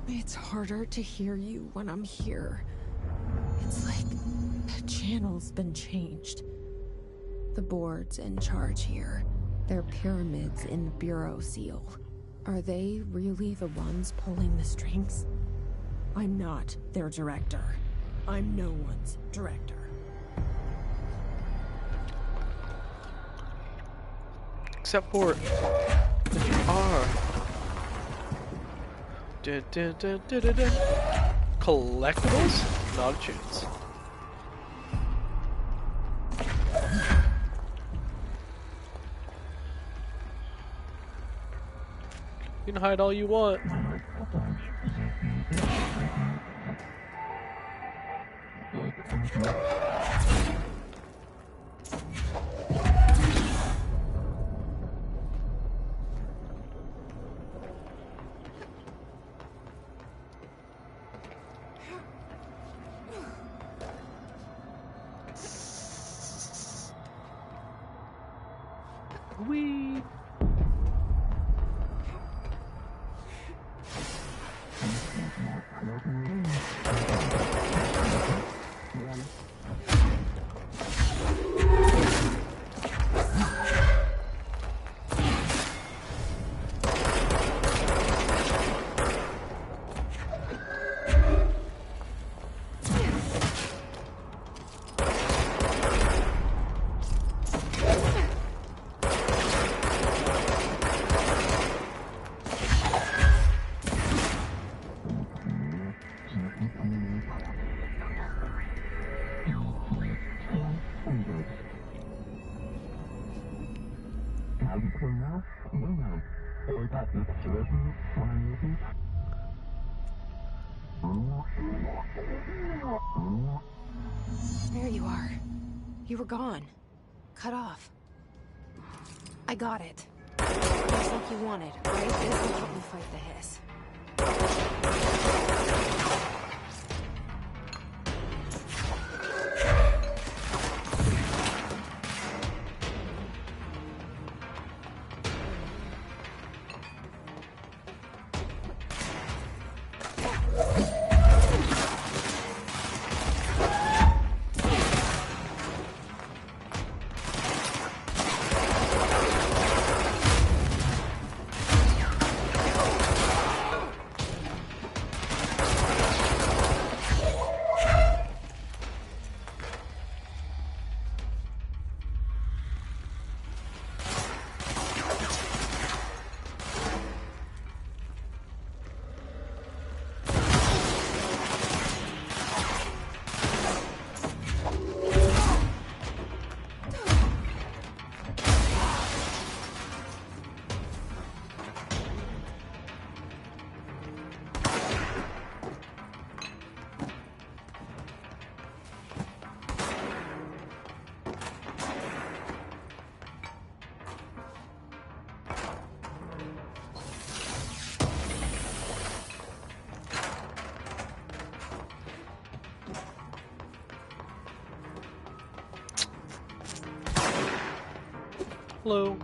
It's harder to hear you when I'm here. It's like the channel's been changed. The board's in charge here. They're pyramids in the Bureau seal. Are they really the ones pulling the strings? I'm not their director. I'm no one's director. Except for if you are. Collectibles? Not a chance. You can hide all you want. Wee. There you are. You were gone. Cut off. I got it. Just like you wanted, right? This will help me fight the hiss. Hello.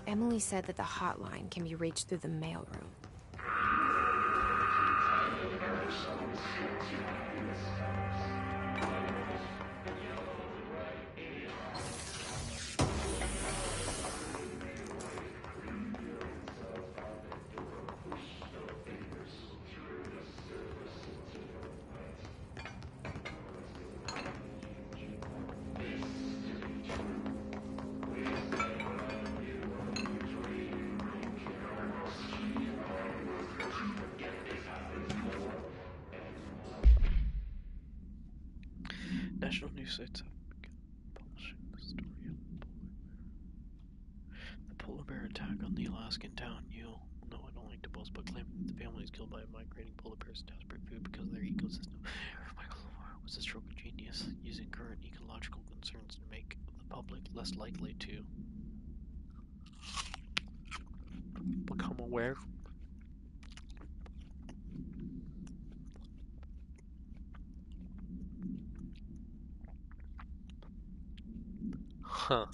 Emily said that the hotline can be reached through the mailroom. National news sites have begun publishing the story of the polar bear attack on the Alaskan town. You'll know it only to boast, but claiming that the family is killed by migrating polar bears desperate food because of their ecosystem. less likely to become aware. Huh.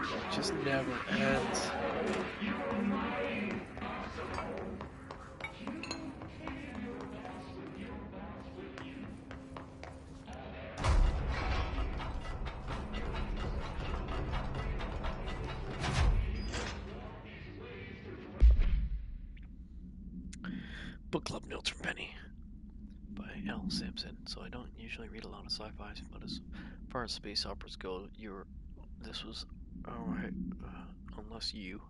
It just never ends. Book club notes from Penny by L. Simpson. So I don't usually read a lot of sci-fi, but as far as space operas go, this was alright. Unless you,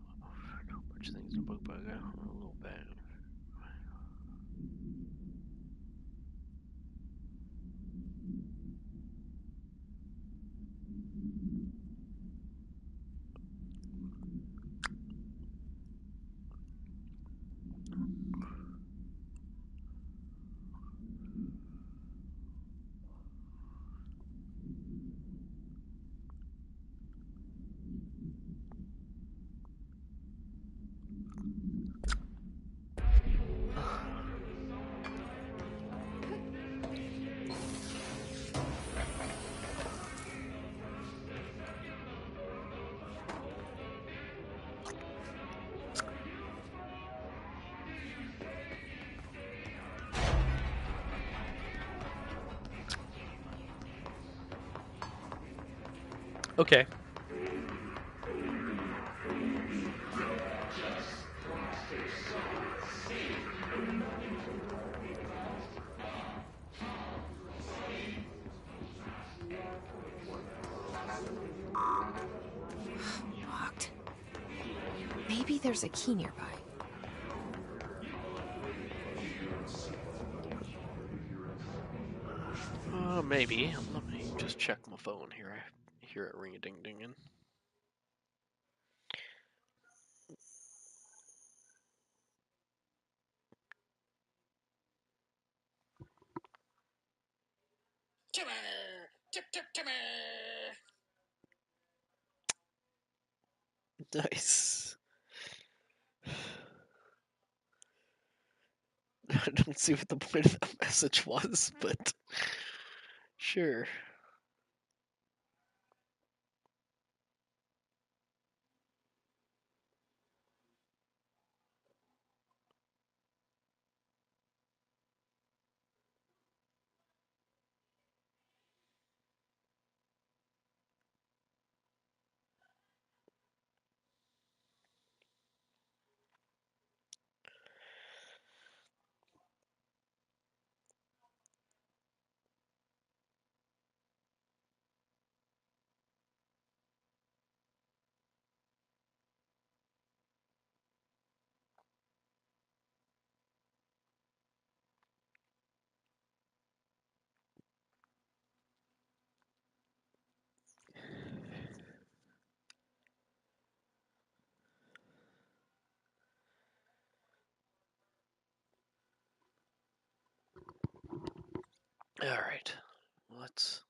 which things in the book, but I got a little bad. Okay. Locked. Maybe there's a key nearby. Maybe. Let me just check my phone here. I hear it ring-a-ding-dinging. Timmy! Tip, tip, Timmy! Nice. I don't see what the point of that message was, but sure. All right. Let's.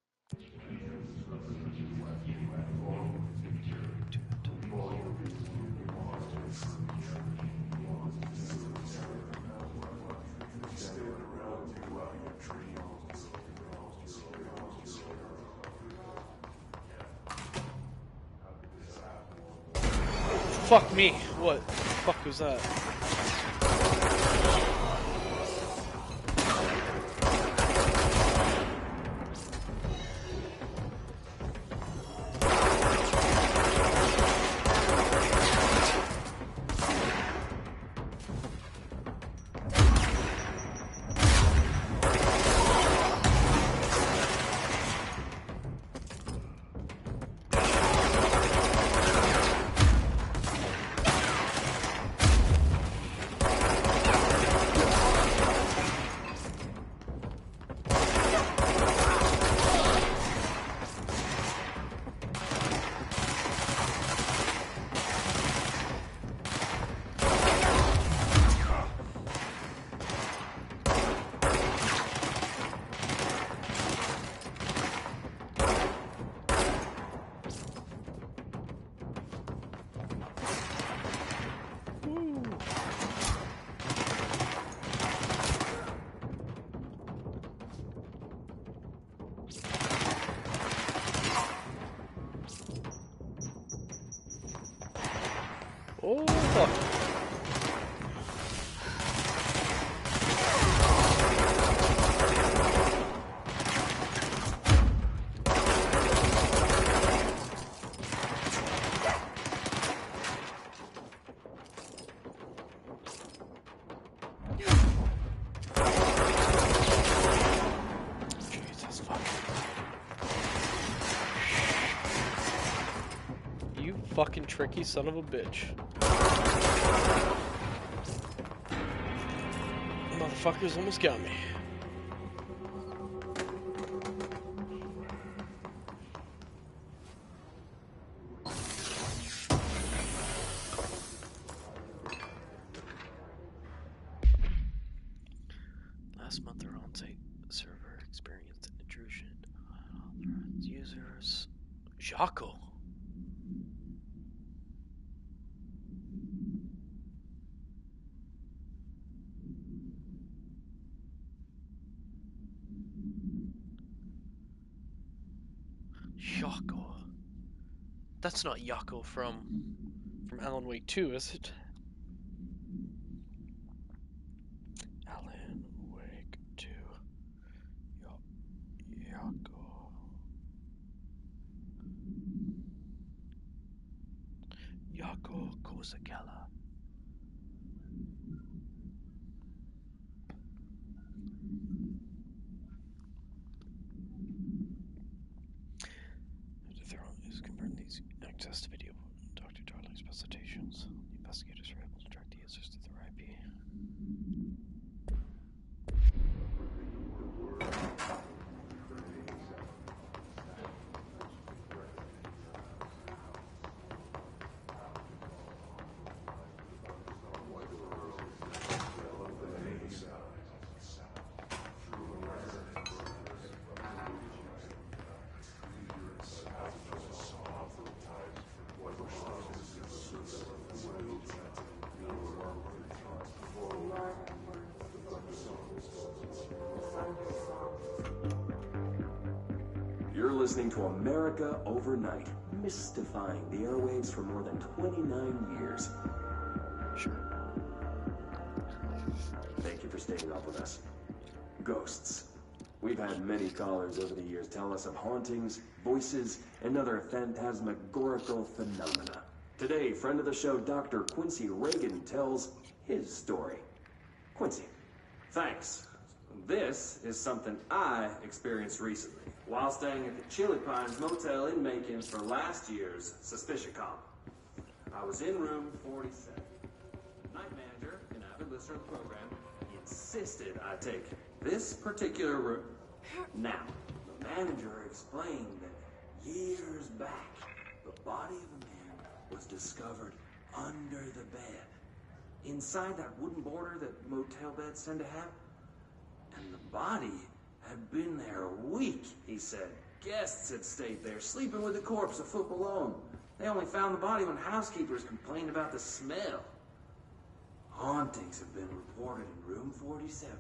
Fuck me. What the fuck was that? fuck? Jesus fucking. You fucking tricky son of a bitch. Motherfuckers almost got me. Last month, our on-site server experienced an intrusion. Unauthorized users. Jaco. Jaco. That's not Jaco from Alan Wake 2, is it? Alan Wake 2. Jaco. Jaco Kozakela. Is confirmed these access to video. Dr. Darling's specifications. The investigators were able to track the users to their IP. You're listening to America Overnight, mystifying the airwaves for more than 29 years. Sure. Thank you for staying up with us. Ghosts. We've had many callers over the years tell us of hauntings, voices, and other phantasmagorical phenomena. Today, friend of the show, Dr. Quincy Reagan tells his story. Quincy. Thanks. This is something I experienced recently while staying at the Chili Pines Motel in Macon for last year's Suspicion Con. I was in room 47. Night manager, an avid listener of the program, he insisted I take this particular room. Now, the manager explained that years back, the body of a man was discovered under the bed, inside that wooden border that motel beds tend to have. And the body had been there a week, he said. Guests had stayed there, sleeping with the corpse a foot below them. They only found the body when housekeepers complained about the smell. Hauntings have been reported in room 47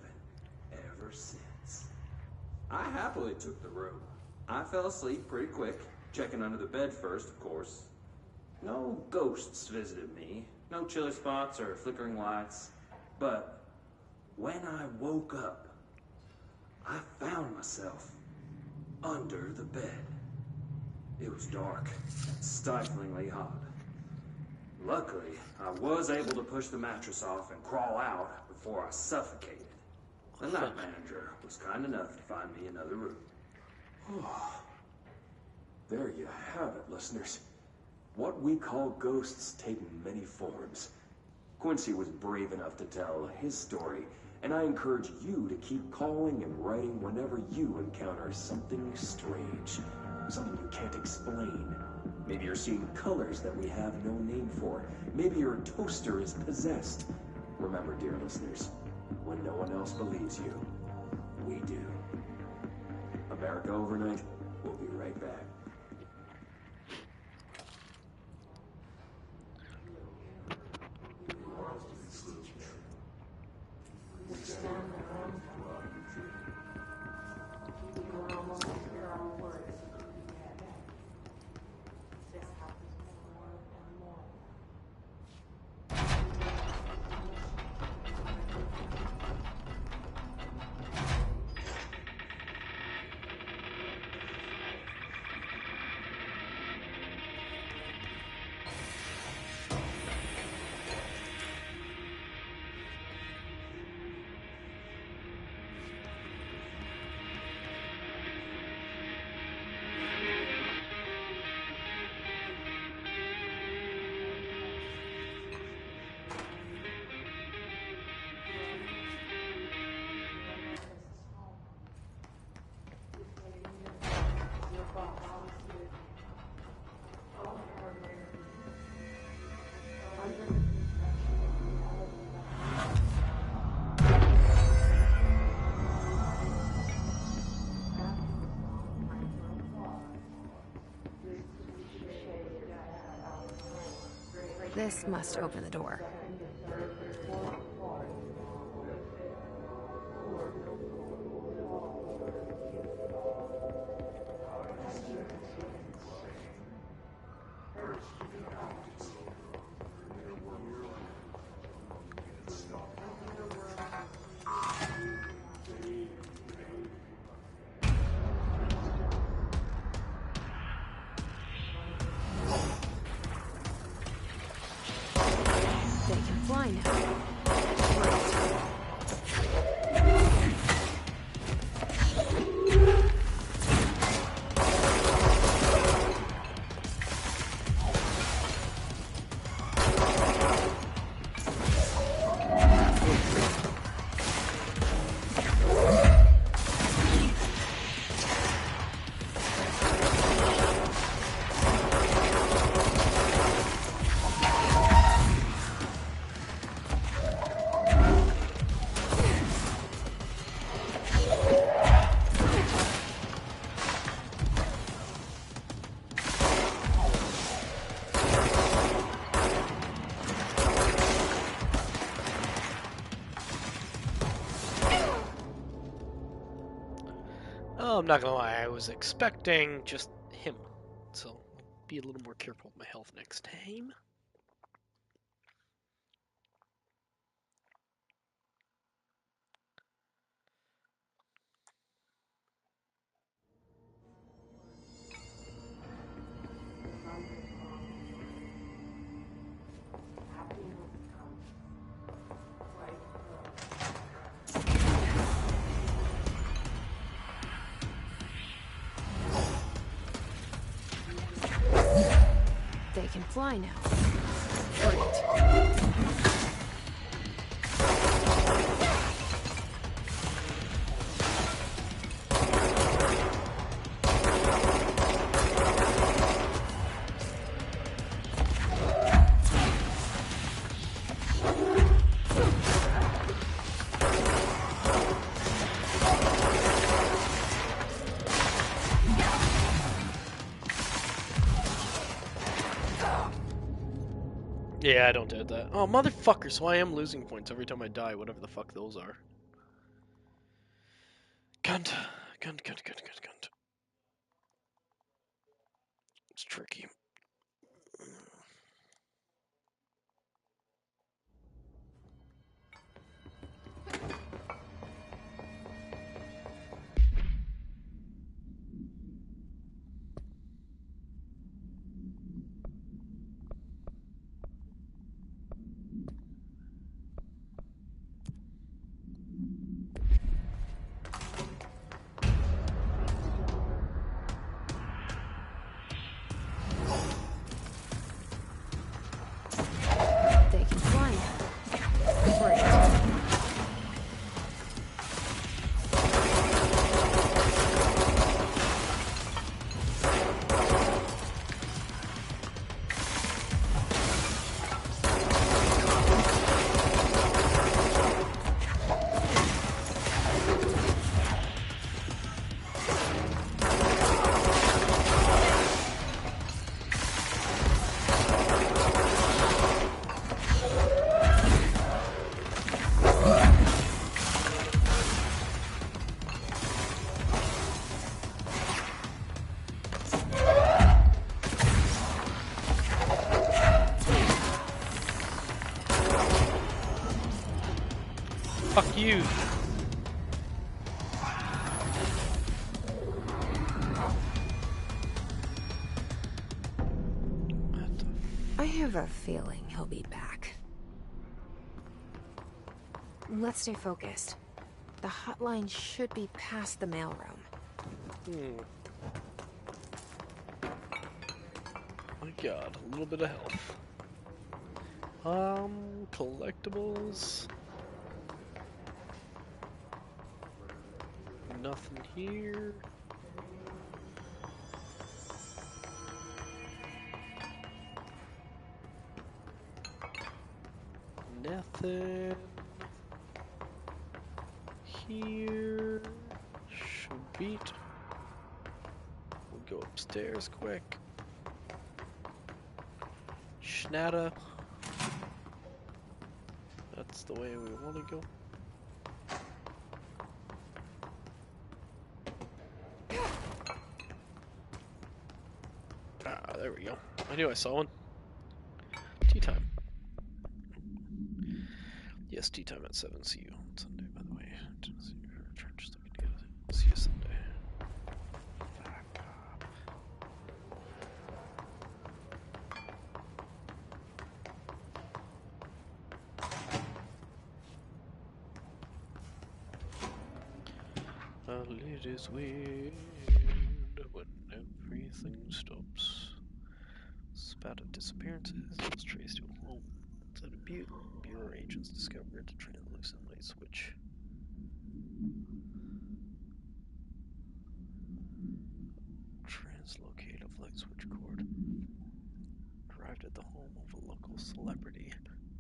ever since. I happily took the room. I fell asleep pretty quick, checking under the bed first, of course. No ghosts visited me, no chilly spots or flickering lights. But when I woke up, I found myself under the bed. It was dark, stiflingly hot. Luckily, I was able to push the mattress off and crawl out before I suffocated. The night manager was kind enough to find me another room. There you have it, listeners. What we call ghosts take many forms. Quincy was brave enough to tell his story, and I encourage you to keep calling and writing whenever you encounter something strange, something you can't explain. Maybe you're seeing colors that we have no name for. Maybe your toaster is possessed. Remember, dear listeners, when no one else believes you, we do. America Overnight, we'll be right back. This must open the door. They can fly now. Oh, I'm not gonna lie, I was expecting just him. So, I'll be a little more careful with my health next time. They can fly now. Great. Yeah, I don't doubt that. Oh, motherfucker, so I am losing points every time I die, whatever the fuck those are. Cunt. Cunt, cunt, cunt, cunt, cunt. It's tricky. They can fly now. Great. Fuck you. I have a feeling he'll be back. Let's stay focused. The hotline should be past the mailroom. My god, a little bit of health. Collectibles. Nothing here. Nothing here. Sweet. We'll go upstairs quick. Schnatter. That's the way we want to go. Ah, there we go. I knew I saw one. Tea time. Yes, tea time at 7. See you on Sunday, by the way. Just looking to get see you Sunday. It is weird when everything stops. Spat of disappearances was traced to a home. Inside a Bureau agents discovered a translucent light switch. Translocative light switch cord. Arrived at the home of a local celebrity.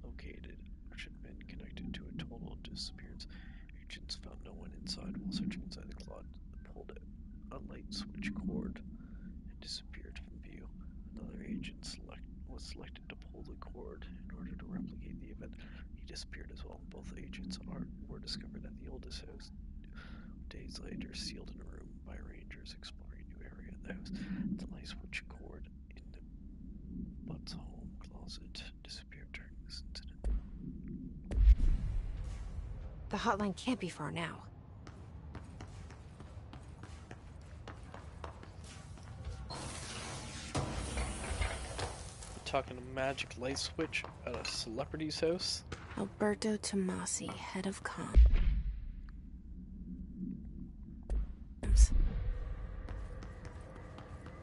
Located, which had been connected to a total disappearance. Agents found no one inside while searching inside the closet. Pulled a light switch cord and disappeared from view. Another agent was selected to pull the cord in order to replicate the event. He disappeared as well. Both agents were discovered at the oldest house. Days later, sealed in a room by rangers exploring a new area of the house. The light switch cord in the Butt's home closet disappeared during this incident. The hotline can't be far now. Talking a magic light switch at a celebrity's house. Alberto Tomasi, head of comms.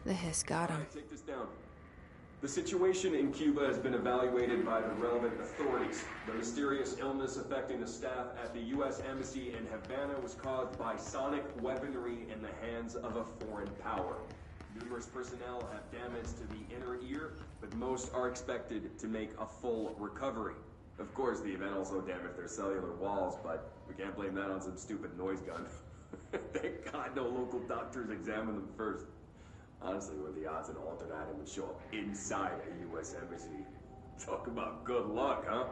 The hiss got him. Take this down. The situation in Cuba has been evaluated by the relevant authorities. The mysterious illness affecting the staff at the U.S. Embassy in Havana was caused by sonic weaponry in the hands of a foreign power. Numerous personnel have damage to the inner ear, but most are expected to make a full recovery. Of course, the event also damaged their cellular walls, but we can't blame that on some stupid noise gun. Thank God no local doctors examined them first. Honestly, what are the odds an alternate item would show up inside a U.S. embassy? Talk about good luck, huh?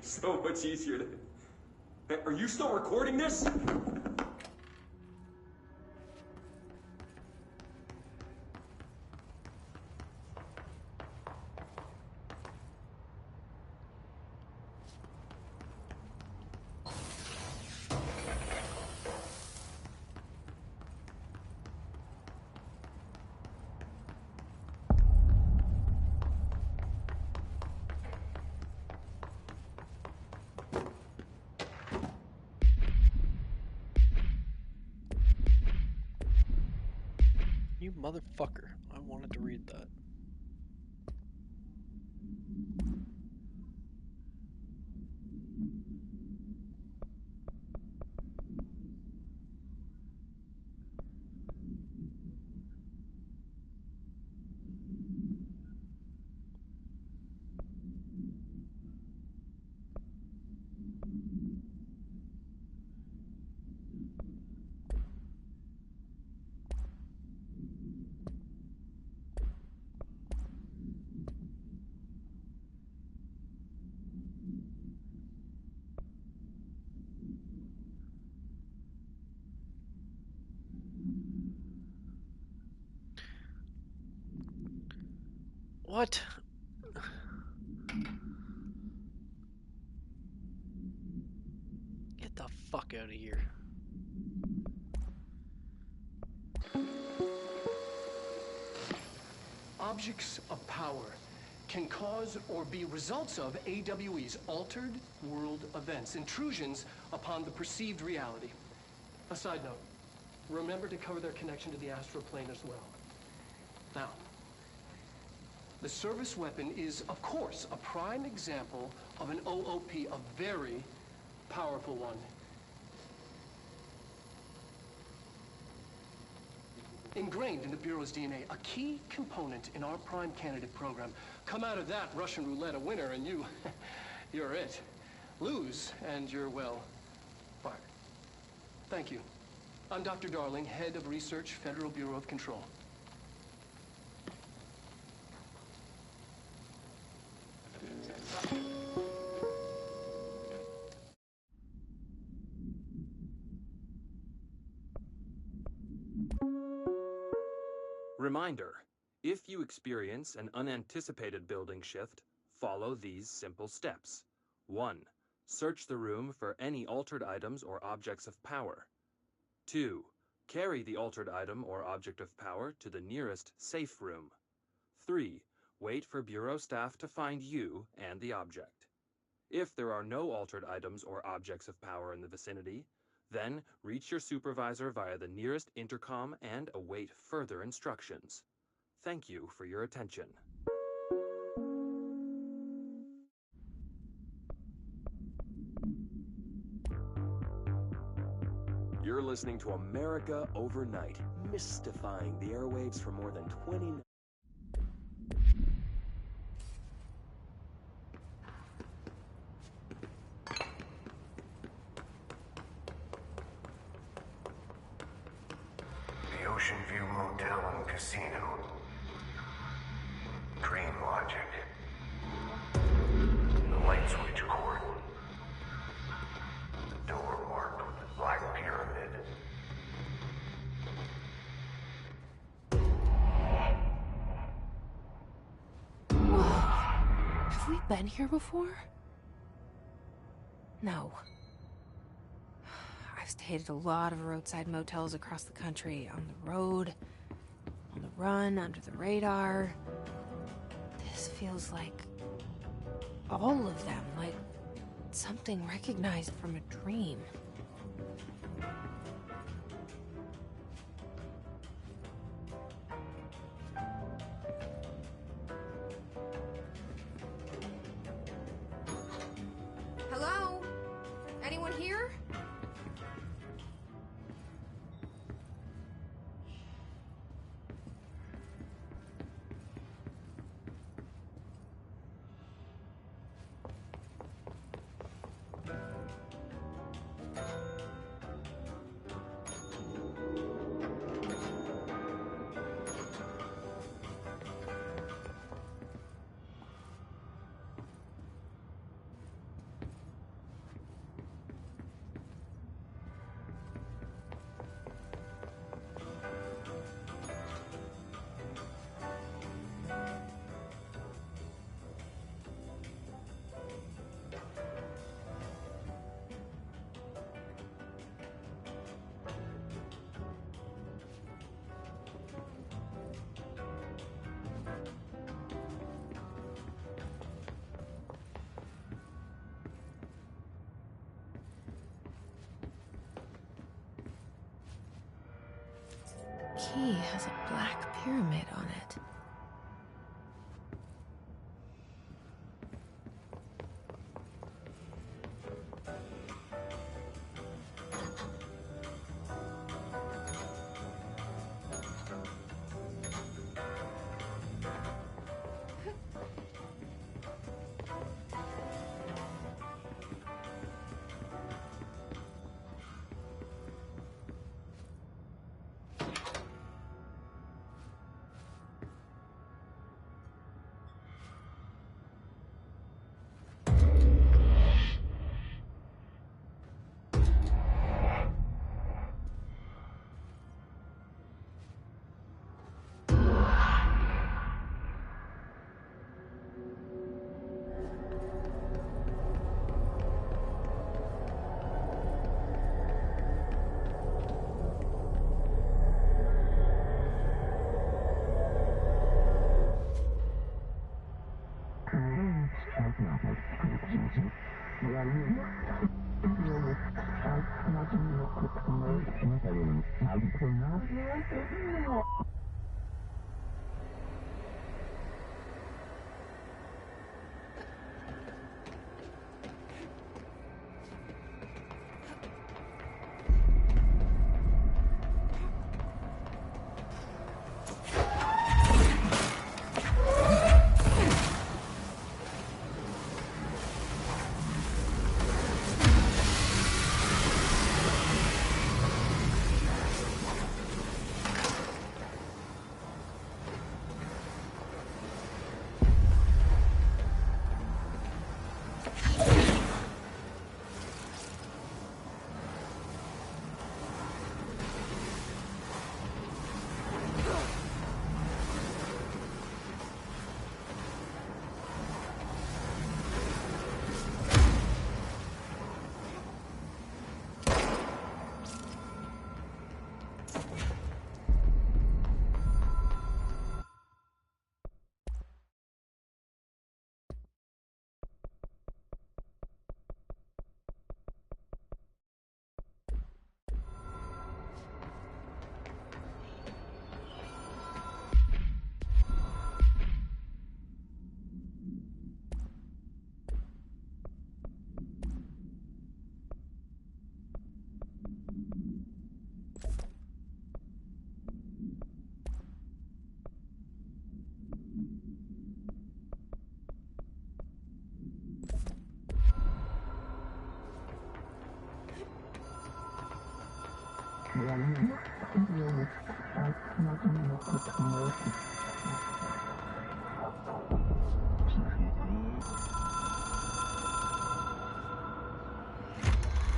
So much easier to... Hey, are you still recording this? You motherfucker. I wanted to read that. What? Get the fuck out of here. Objects of power can cause or be results of AWE's altered world events, intrusions upon the perceived reality. A side note, remember to cover their connection to the astral plane as well. Now, the service weapon is, of course, a prime example of an OOP, a very powerful one. Ingrained in the Bureau's DNA, a key component in our prime candidate program. Come out of that Russian roulette a winner and you're it. Lose and you're, well, fired. Thank you. I'm Dr. Darling, head of research, Federal Bureau of Control. Reminder, if you experience an unanticipated building shift, follow these simple steps. 1. Search the room for any altered items or objects of power. 2. Carry the altered item or object of power to the nearest safe room. 3. Wait for Bureau staff to find you and the object. If there are no altered items or objects of power in the vicinity, then reach your supervisor via the nearest intercom and await further instructions. Thank you for your attention. You're listening to America Overnight, mystifying the airwaves for more than 20... The Ocean View Motel and Casino. Dream logic. The light switch cord. The door marked with the Black Pyramid. Whoa. Have we been here before? No. I've stayed at a lot of roadside motels across the country, on the road, on the run, under the radar. This feels like all of them, like something recognized from a dream. Hello? Anyone here? Key has a black pyramid on it.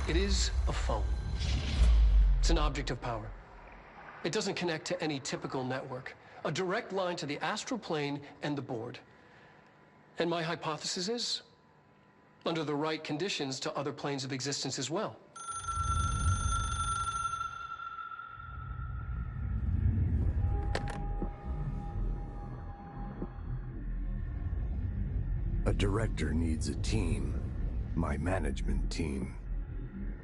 It is a phone. It's an object of power. It doesn't connect to any typical network. A direct line to the astral plane and the board. And my hypothesis is, under the right conditions, to other planes of existence as well. A director needs a team. My management team.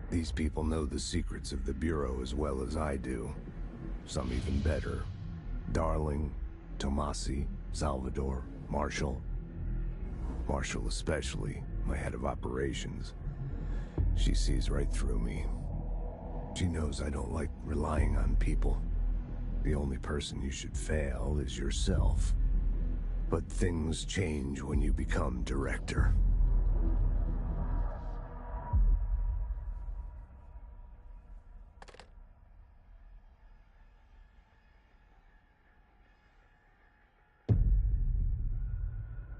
These people know the secrets of the Bureau as well as I do. Some even better. Darling, Tomasi, Salvador, Marshall. Marshall especially, my head of operations. She sees right through me. She knows I don't like relying on people. The only person you should fail is yourself. But things change when you become director.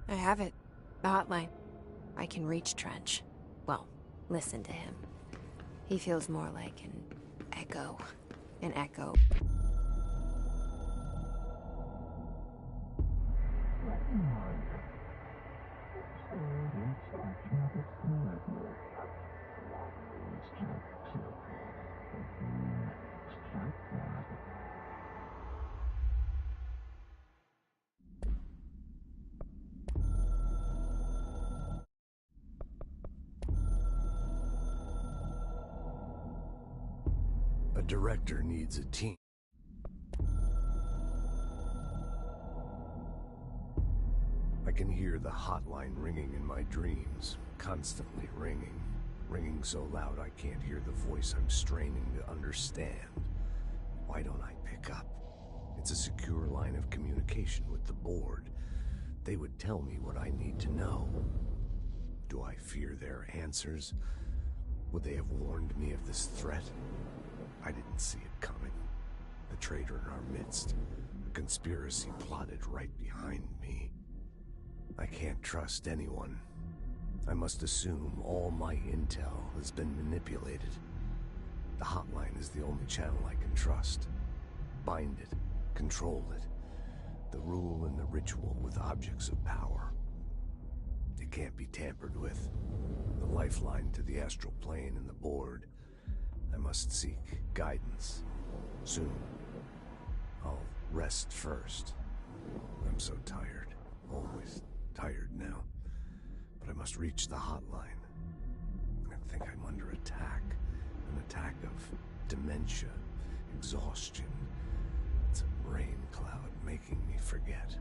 I have it. The hotline. I can reach Trench. Well, listen to him. He feels more like an echo. An echo. A director needs a team. I can hear the hotline ringing in my dreams, constantly ringing. Ringing so loud I can't hear the voice I'm straining to understand. Why don't I pick up? It's a secure line of communication with the board. They would tell me what I need to know. Do I fear their answers? Would they have warned me of this threat? I didn't see it coming. The traitor in our midst. A conspiracy plotted right behind me. I can't trust anyone. I must assume all my intel has been manipulated. The hotline is the only channel I can trust. Bind it, control it. The rule and the ritual with objects of power. It can't be tampered with. The lifeline to the astral plane and the board. I must seek guidance. Soon. I'll rest first. I'm so tired. Always tired now. But I must reach the hotline. I think I'm under attack. An attack of dementia, exhaustion. It's a rain cloud making me forget.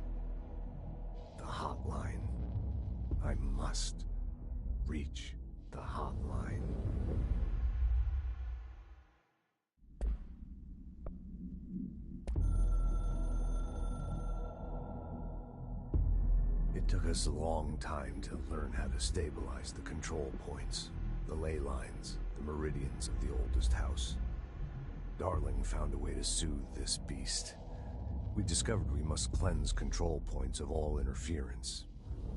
The hotline. I must reach the hotline. It took us a long time to learn how to stabilize the control points, the ley lines, the meridians of the oldest house. Darling found a way to soothe this beast. We discovered we must cleanse control points of all interference.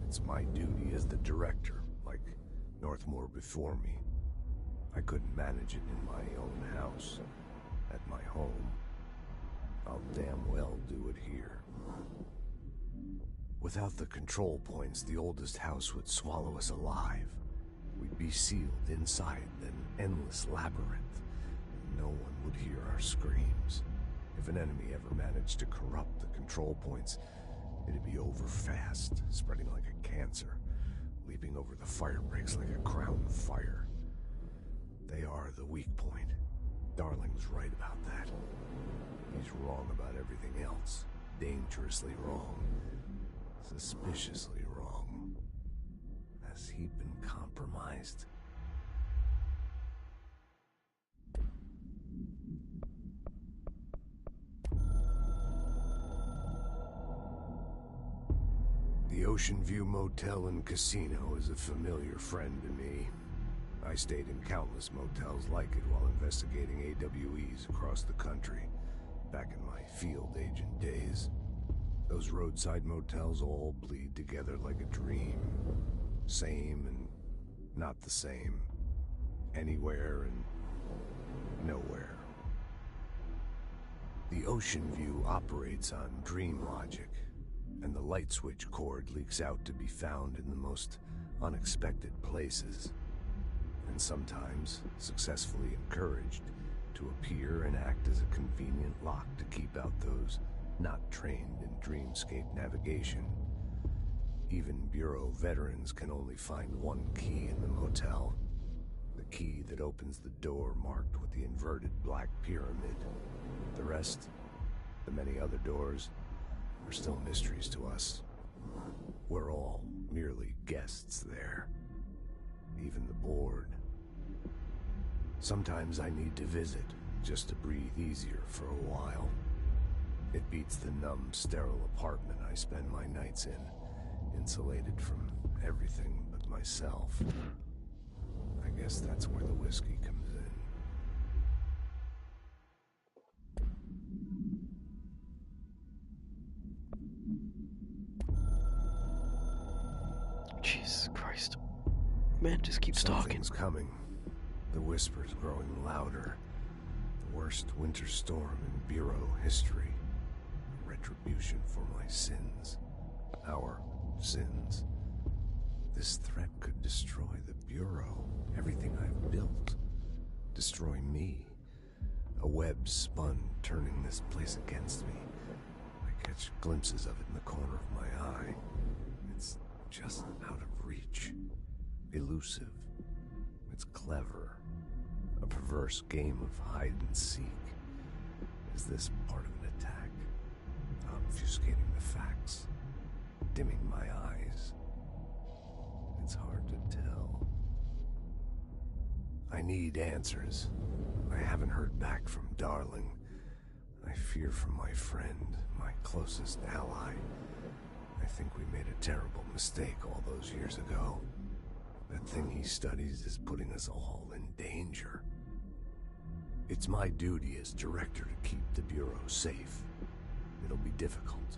It's my duty as the director, like Northmore before me. I couldn't manage it in my own house, at my home. I'll damn well do it here. Without the control points, the oldest house would swallow us alive. We'd be sealed inside an endless labyrinth. No one would hear our screams. If an enemy ever managed to corrupt the control points, it'd be over fast, spreading like a cancer, leaping over the fire breaks like a crown of fire. They are the weak point. Darling's right about that. He's wrong about everything else. Dangerously wrong. Suspiciously wrong. Has he been compromised? The Ocean View Motel and Casino is a familiar friend to me. I stayed in countless motels like it while investigating AWEs across the country, back in my field agent days. Those roadside motels all bleed together like a dream. Same and not the same. Anywhere and nowhere. The Ocean View operates on dream logic, and the light switch cord leaks out to be found in the most unexpected places, and sometimes successfully encouraged to appear and act as a convenient lock to keep out those not trained in dreamscape navigation. Even Bureau veterans can only find one key in the motel. The key that opens the door marked with the inverted black pyramid. The rest, the many other doors, are still mysteries to us. We're all merely guests there. Even the board. Sometimes I need to visit, just to breathe easier for a while. It beats the numb, sterile apartment I spend my nights in, insulated from everything but myself. I guess that's where the whiskey comes in. Jesus Christ. Man just keeps talking. Something's coming. The whispers growing louder. The worst winter storm in Bureau history. Retribution for my sins. Our sins. This threat could destroy the Bureau. Everything I've built. Destroy me. A web spun, turning this place against me. I catch glimpses of it in the corner of my eye. It's just out of reach. Elusive. It's clever. A perverse game of hide and seek. Is this part of an attack? Obfuscating the facts. Dimming my eyes. It's hard to tell. I need answers. I haven't heard back from Darling. I fear for my friend, my closest ally. I think we made a terrible mistake all those years ago. That thing he studies is putting us all in danger. It's my duty as director to keep the Bureau safe. It'll be difficult.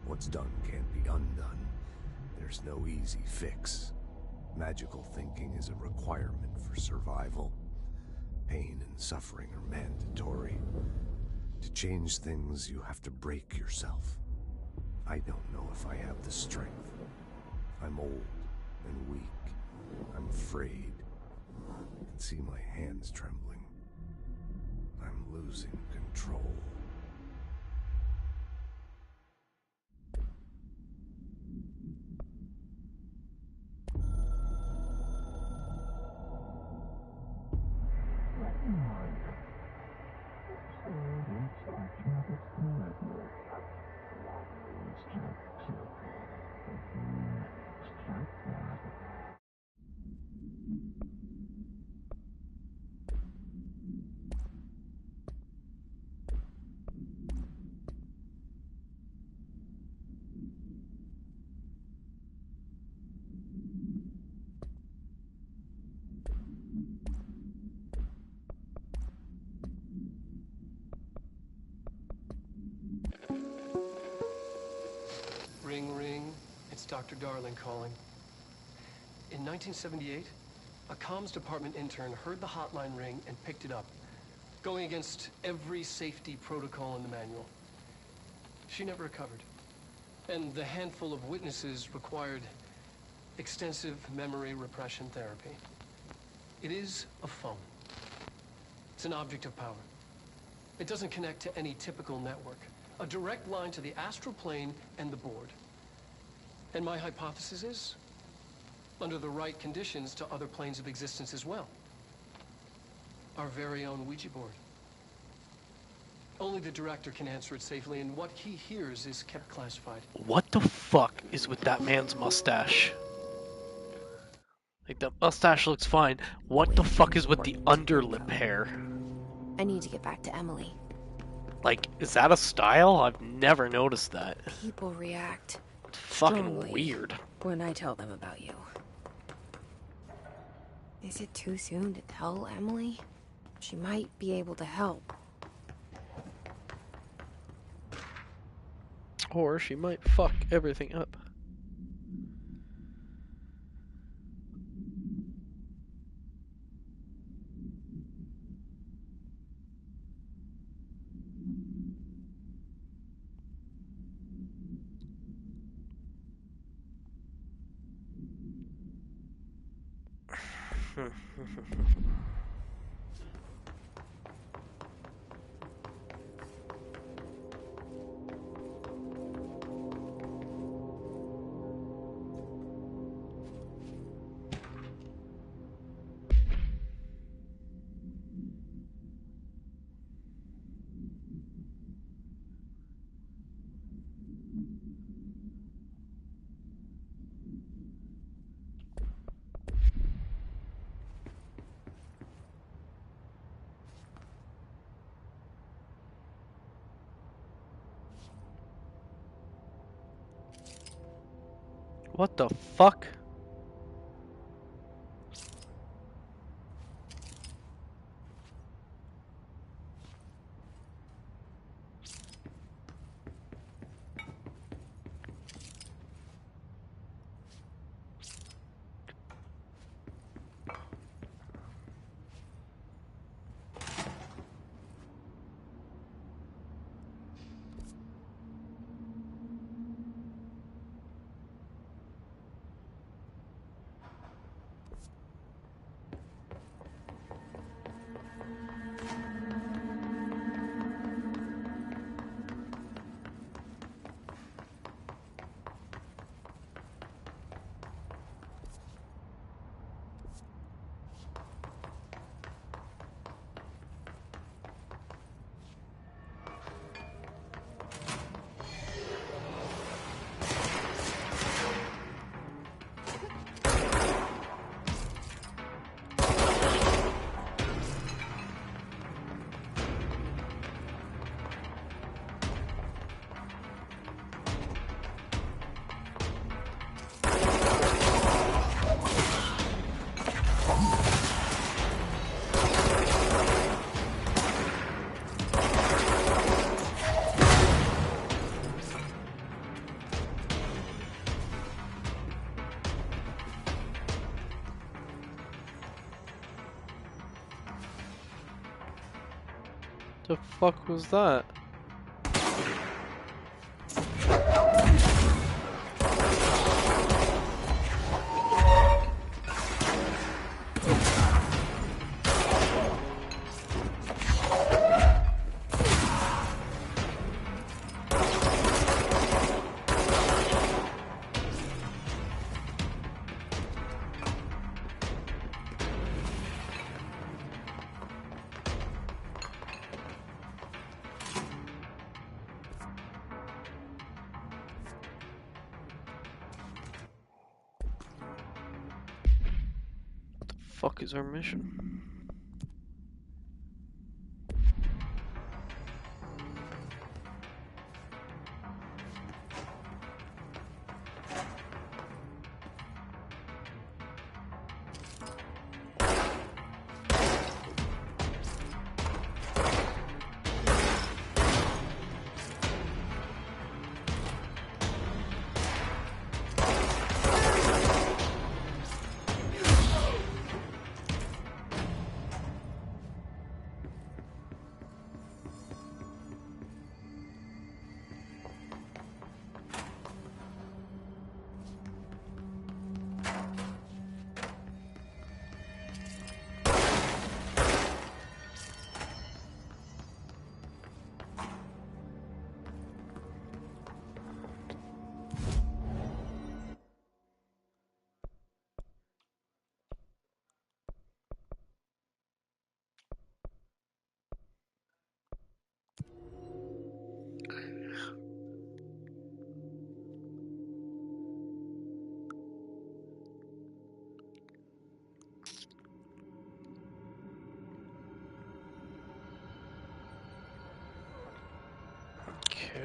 What's done can't be undone. There's no easy fix. Magical thinking is a requirement for survival. Pain and suffering are mandatory. To change things, you have to break yourself. I don't know if I have the strength. I'm old and weak. I'm afraid. I can see my hands trembling. I'm losing control. Ring, ring. It's Dr. Darling calling. In 1978, a comms department intern heard the hotline ring and picked it up, going against every safety protocol in the manual. She never recovered. And the handful of witnesses required extensive memory repression therapy. It is a phone. It's an object of power. It doesn't connect to any typical network. A direct line to the astral plane and the board. And my hypothesis is, under the right conditions, to other planes of existence as well. Our very own Ouija board. Only the director can answer it safely, and what he hears is kept classified. What the fuck is with that man's mustache? Like, the mustache looks fine. What the fuck is with the underlip hair? I need to get back to Emily. Like, is that a style? I've never noticed that. People react Fucking strongly weird. when I tell them about you. Is it too soon to tell Emily? She might be able to help. Or she might fuck everything up. What the fuck? The fuck was that? Fuck is our mission?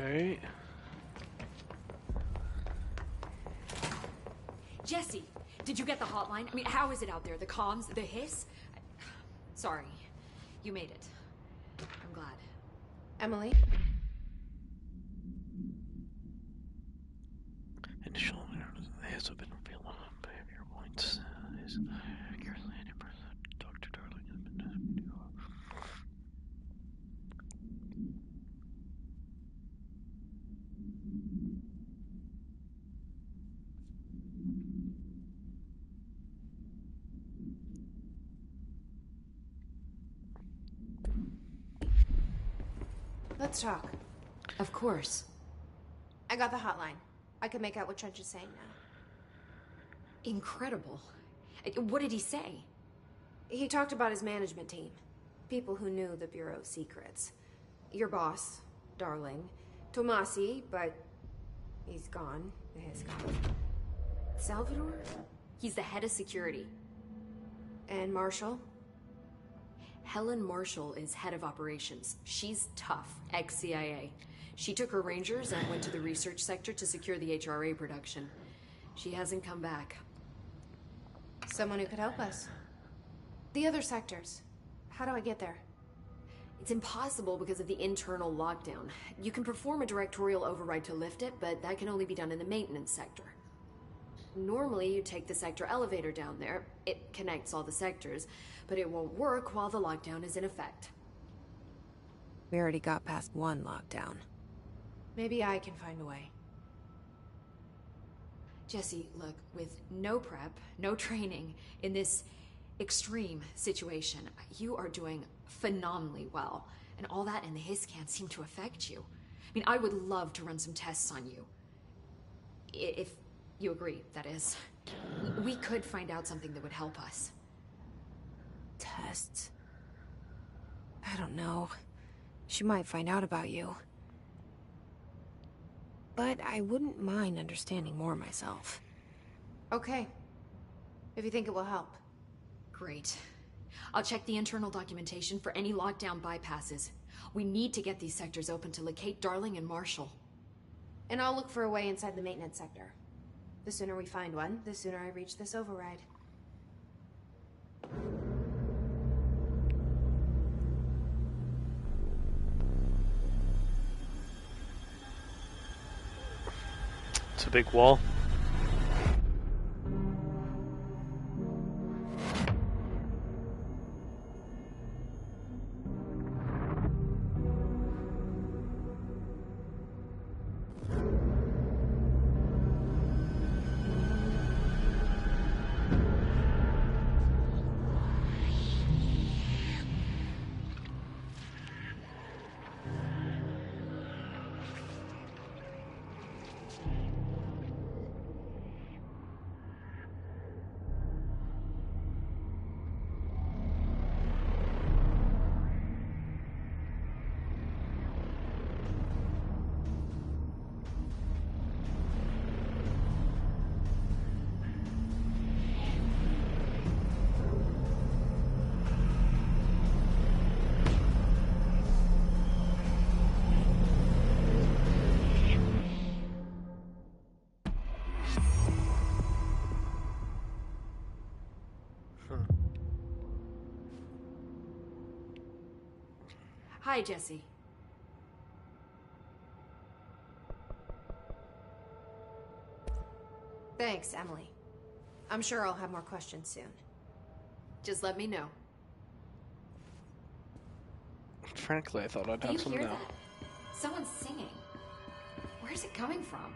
Okay. Jesse, Did you get the hotline? I mean, how is it out there? The comms? The hiss? Sorry. You made it. I'm glad. Emily? Initial has been revealed on behavior points. Is accurately Dr. Darling has been. Let's talk. Of course. I got the hotline. I can make out what Trench is saying now. Incredible. What did he say? He talked about his management team. People who knew the Bureau's secrets. Your boss, Darling. Tomasi, but he's gone. He's gone. Salvador? He's the head of security. And Marshall? Helen Marshall is head of operations. She's tough, ex-CIA. She took her Rangers and went to the research sector to secure the HRA production. She hasn't come back. Someone who could help us. The other sectors. How do I get there? It's impossible because of the internal lockdown. You can perform a directorial override to lift it, but that can only be done in the maintenance sector. Normally, you take the sector elevator down there. It connects all the sectors, but it won't work while the lockdown is in effect. We already got past one lockdown. Maybe I can find a way. Jesse, look, with no prep, no training, in this extreme situation, you are doing phenomenally well. And all that and the hiss can't seem to affect you. I mean, I would love to run some tests on you. If you agree, that is. We could find out something that would help us. Tests? I don't know. She might find out about you. But I wouldn't mind understanding more myself. Okay. If you think it will help. Great. I'll check the internal documentation for any lockdown bypasses. We need to get these sectors open to locate Darling and Marshall. And I'll look for a way inside the maintenance sector. The sooner we find one, the sooner I reach this override. It's a big wall. Hi, Jesse. Thanks, Emily. I'm sure I'll have more questions soon. Just let me know. Frankly, I thought I'd Do have you some hear now. that? Someone's singing. Where's it coming from?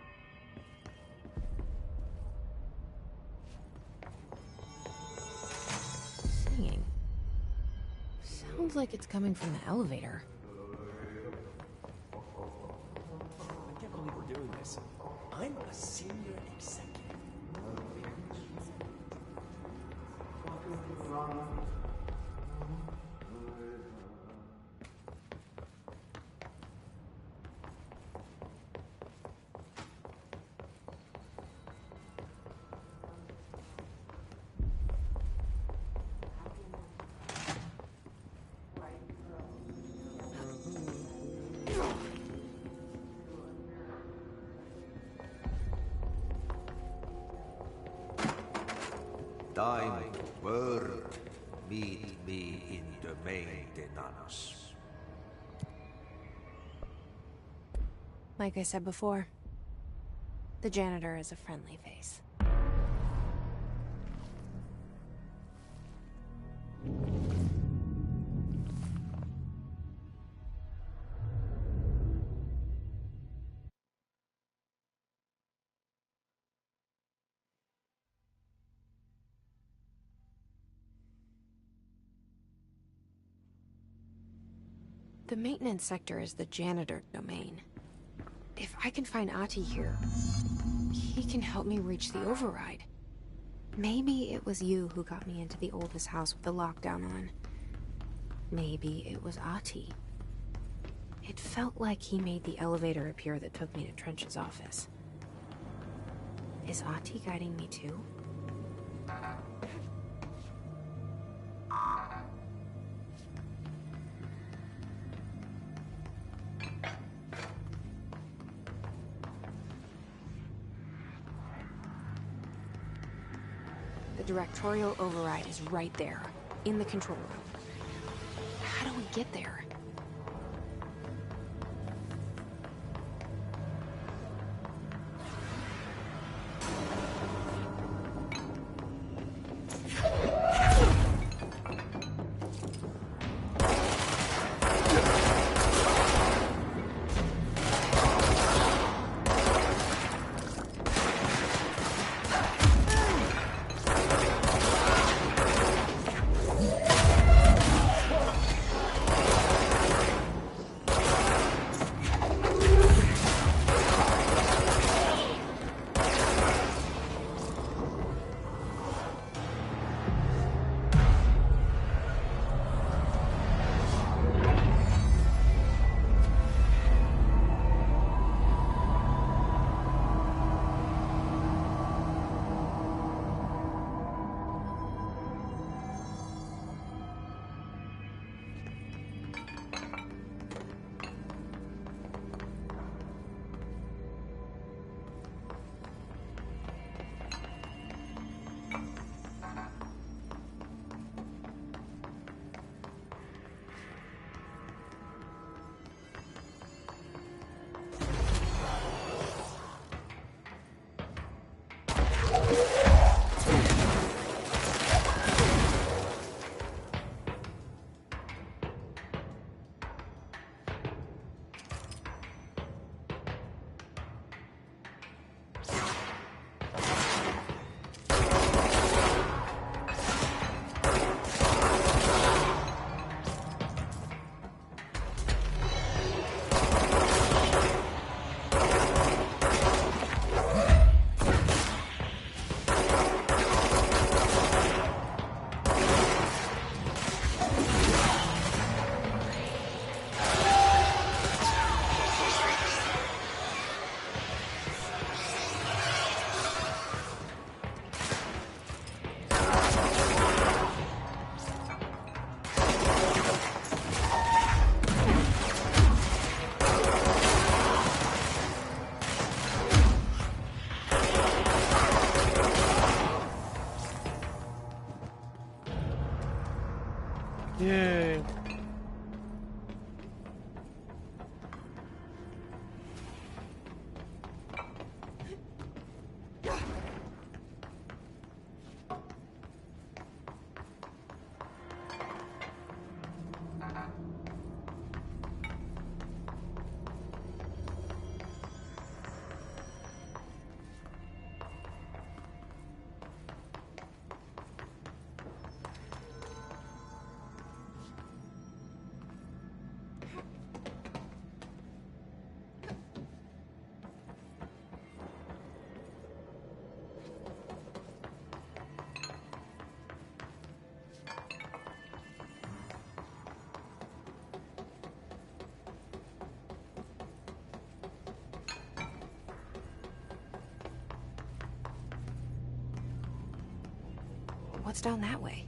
Singing. Sounds like it's coming from the elevator. I can't believe we're doing this. I'm a senior executive. time word. Meet me in the maintenance. Like I said before, the janitor is a friendly face. The maintenance sector is the janitor domain. If I can find Ahti here, he can help me reach the override. Maybe it was you who got me into the oldest house with the lockdown on. Maybe it was Ahti. It felt like he made the elevator appear that took me to Trench's office. Is Ahti guiding me too? The directorial override is right there, in the control room. How do we get there? Yay. What's down that way?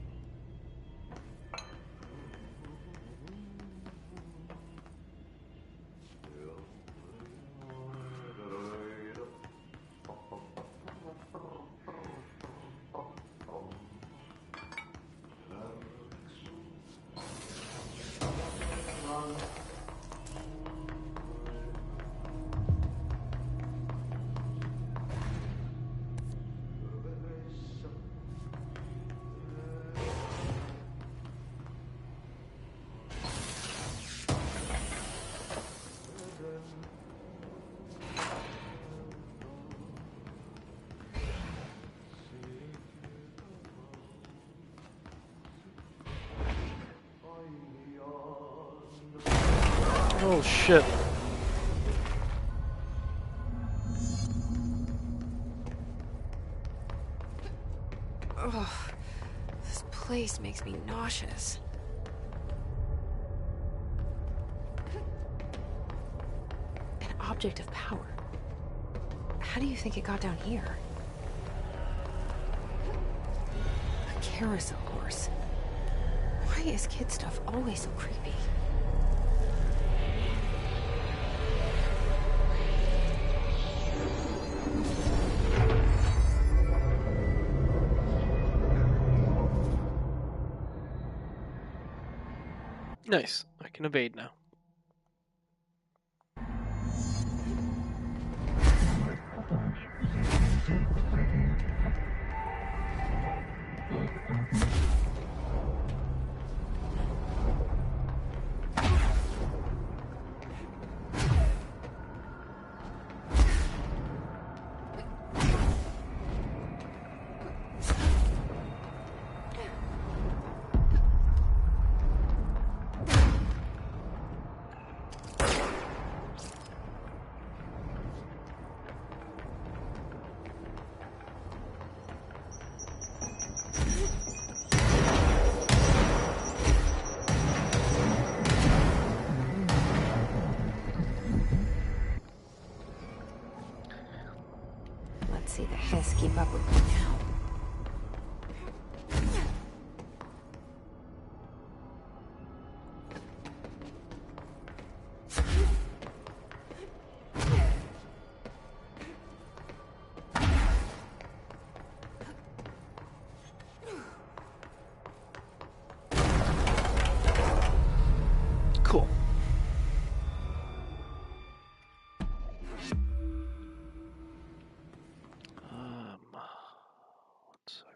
Oh shit. Ugh, this place makes me nauseous. An object of power. How do you think it got down here? A carousel horse. Why is kid stuff always so creepy? Nice. I can evade now. Let's see the Hiss keep up with me now. Cool. One sec.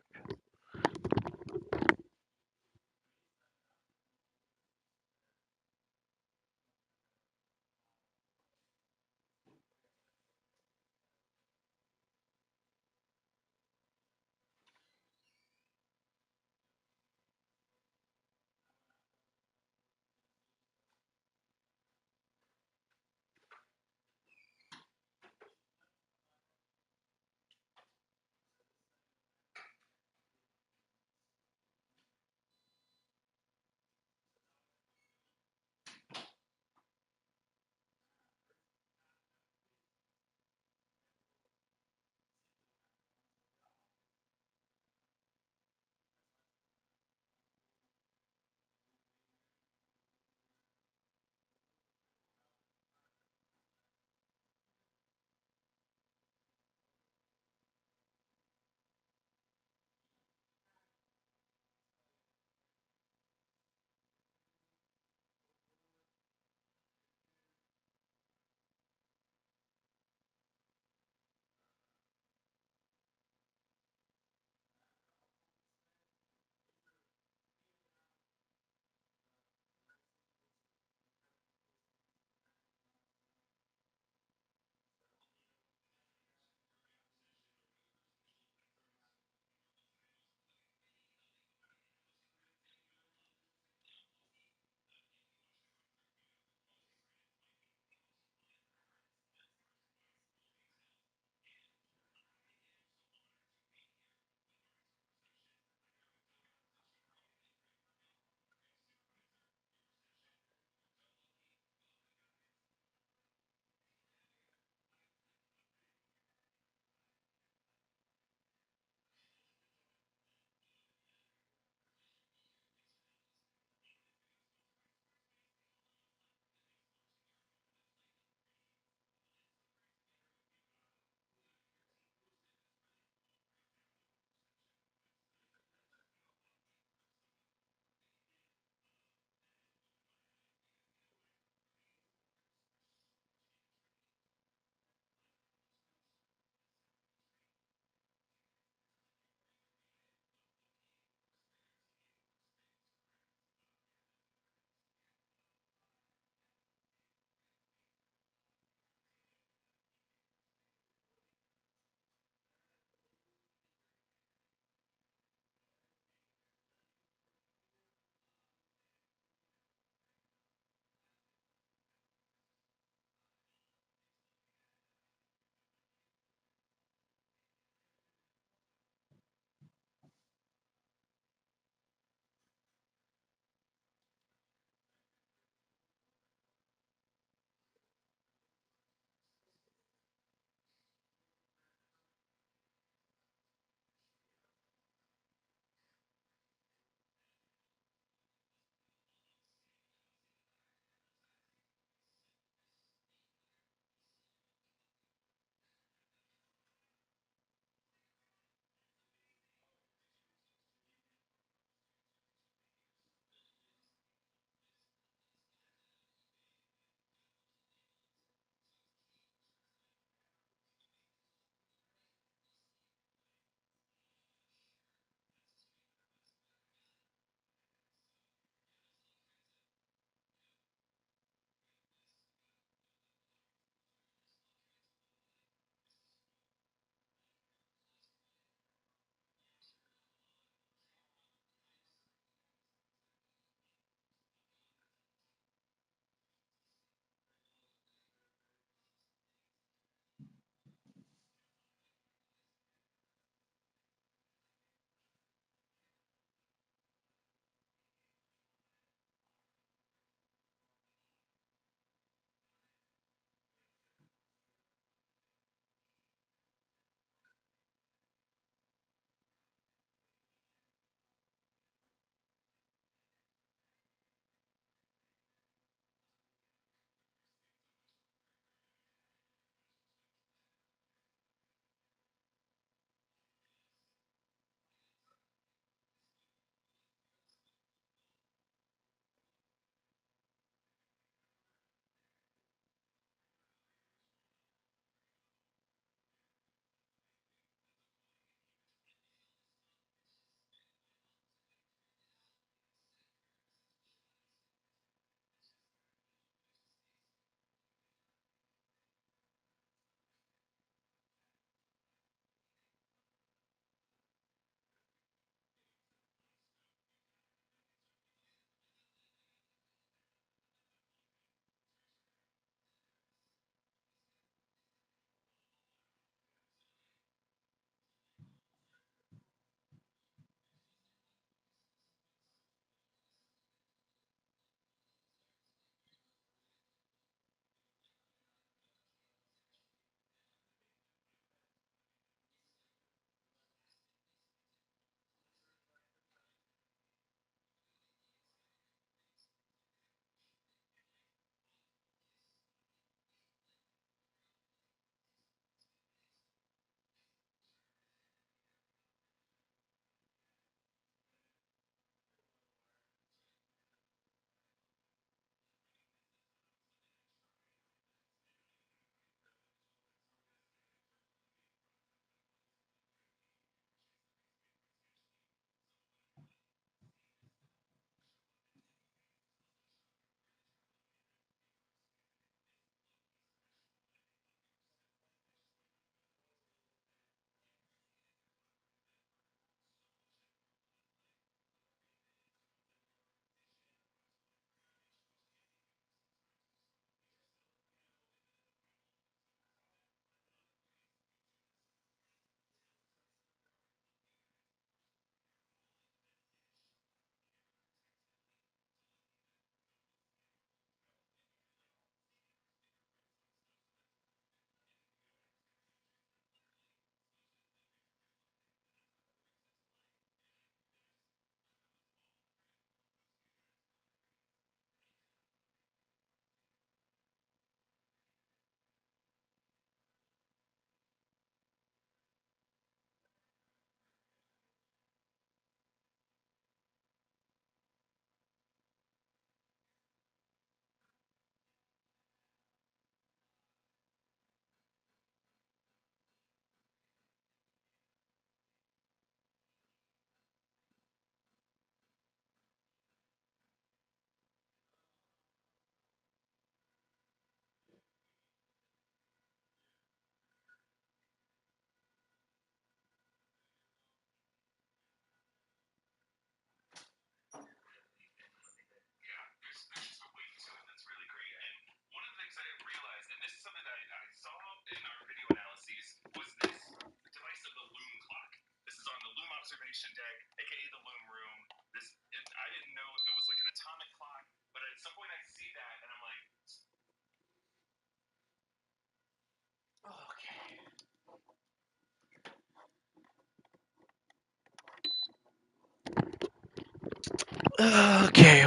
Okay.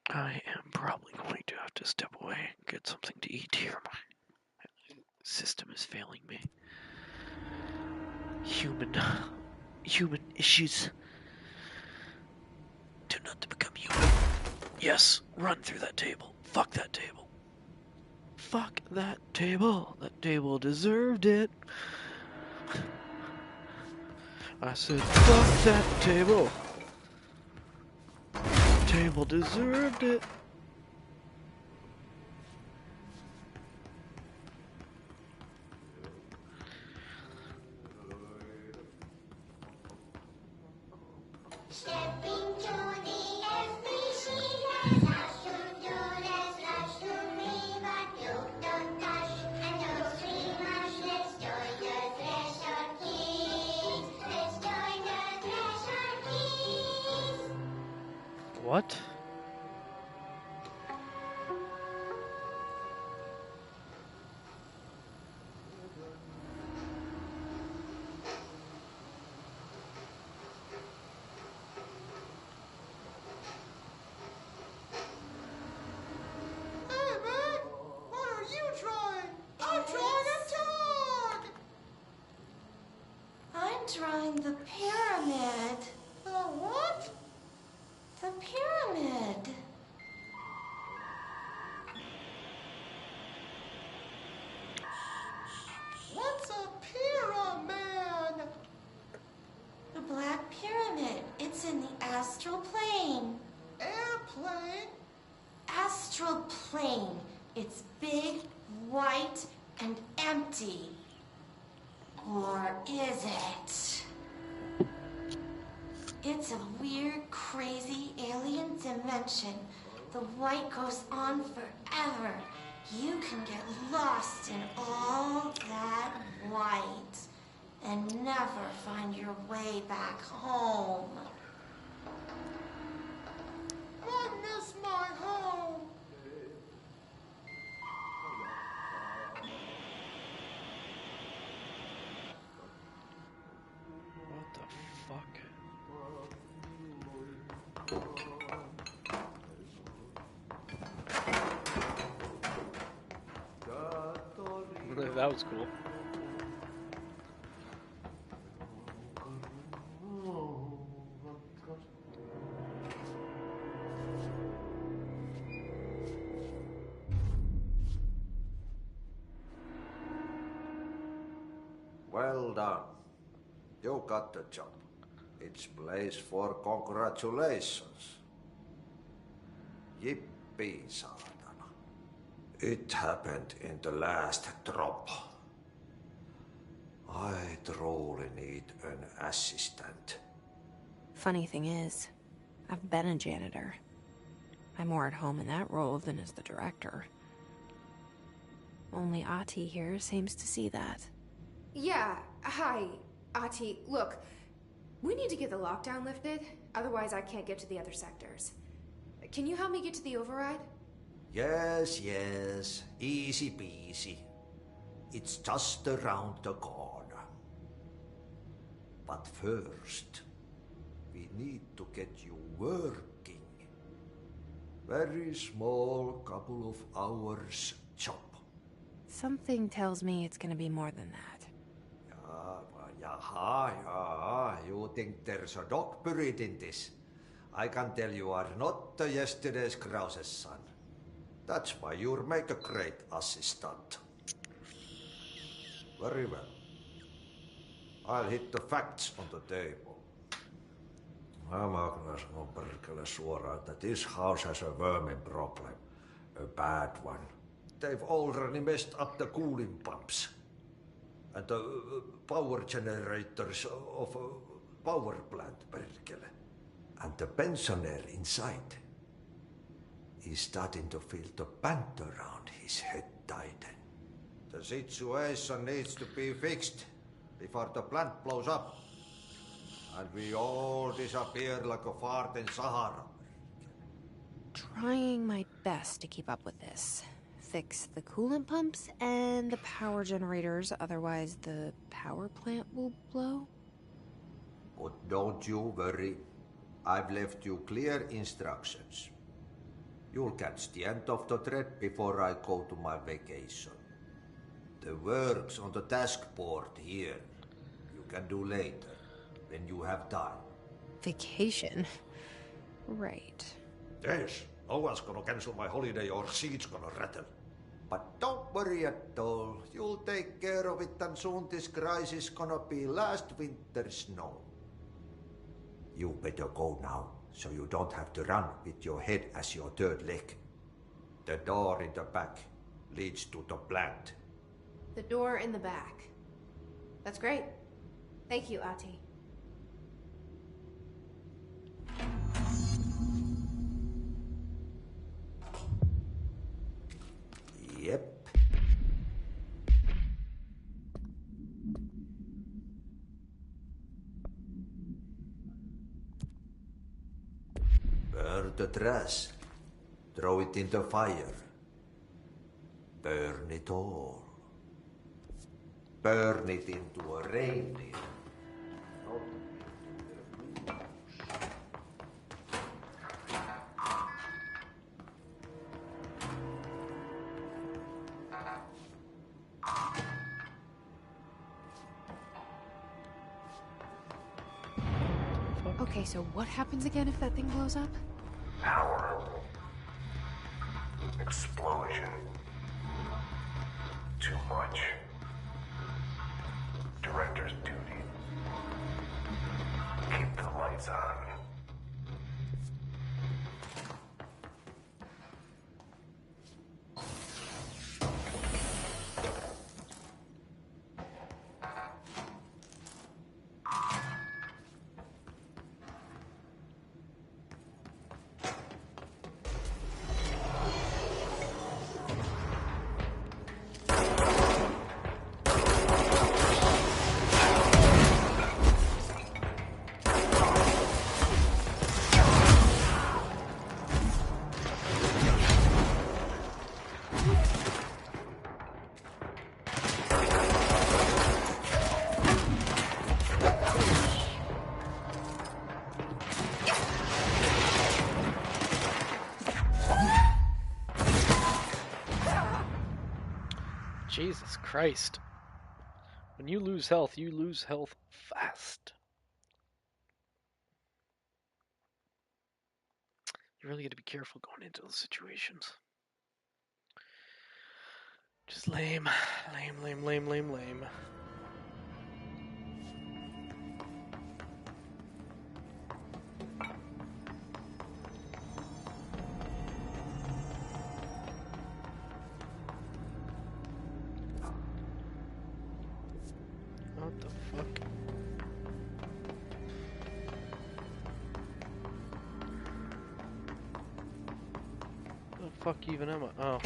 I am probably going to have to step away and get something to eat here. My system is failing me. Human issues. Do not to become human. Yes, run through that table. Fuck that table. Fuck that table. That table deserved it. I said, fuck that table. Table deserved it. Stepping to the FBC, let's rush to do, let's rush to me, but you don't touch, and don't scream much, let's join the Treasure Keys, let's join the Treasure Keys. What? Hey man, what are you trying? I'm trying to talk! I'm drawing the pyramid. The what? The pyramid. What's a pyramid? The Black Pyramid. It's in the astral plane. Airplane? Astral plane. It's big, white, and empty. Or is it? It's a weird, crazy alien dimension. The white goes on forever. You can get lost in all that white and never find your way back home. I miss my home. What the fuck? That was cool. Well done. You got the job. It's place for congratulations. Yippee, saatana. It happened in the last drop. I truly need an assistant. Funny thing is, I've been a janitor. I'm more at home in that role than as the director. Only Ati here seems to see that. Yeah, hi, Ati. Look, we need to get the lockdown lifted, otherwise I can't get to the other sectors. Can you help me get to the override? Yes, easy peasy. It's just around the corner. But first, we need to get you working. Very small, couple of hours job. Something tells me it's gonna be more than that. Yeah, you think there's a dog buried in this? I can tell you are not yesterday's Krause's son. That's why you'll make a great assistant. Very well. I'll hit the facts on the table. Mä kyllä sanon perkele suoraan, that this house has a vermin problem. A bad one. They've already messed up the cooling pumps. And the power generators of a power plant, perkele. And the pensioner inside is starting to feel the band around his head tighten. The situation needs to be fixed before the plant blows up. And we all disappear like a fart in Sahara. Trying my best to keep up with this. Fix the coolant pumps and the power generators, otherwise the power plant will blow. But don't you worry. I've left you clear instructions. You'll catch the end of the thread before I go to my vacation. The work's on the task board here. You can do later, when you have time. Vacation? Right. Yes, no one's gonna cancel my holiday or seat's gonna rattle. But don't worry at all. You'll take care of it, and soon this crisis gonna be last winter's snow. You better go now, so you don't have to run with your head as your third leg. The door in the back leads to the plant. The door in the back. That's great. Thank you, Ati. Yep. Burn the trash. Throw it in the fire. Burn it all. Burn it into a reindeer. Okay, so what happens again if that thing blows up? Power. Explosion. Too much. Director's duty. Keep the lights on. Jesus Christ. When you lose health fast. You really got to be careful going into those situations. Just lame. Lame. What the fuck? What the fuck even am I? Oh.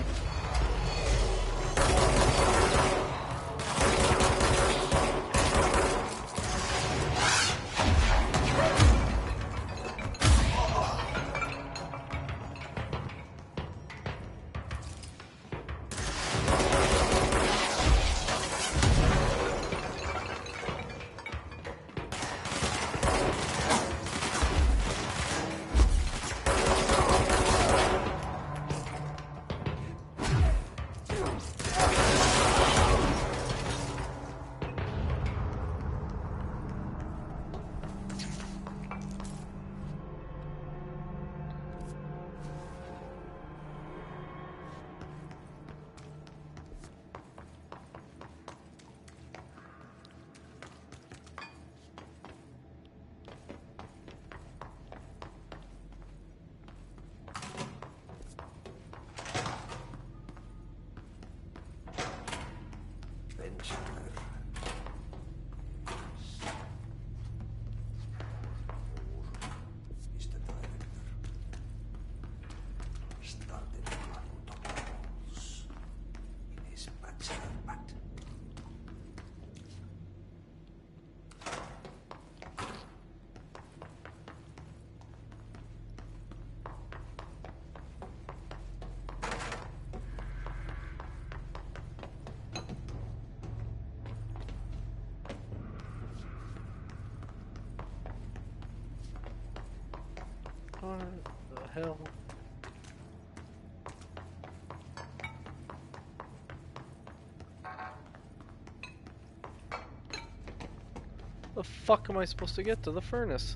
What the hell? The fuck am I supposed to get to the furnace?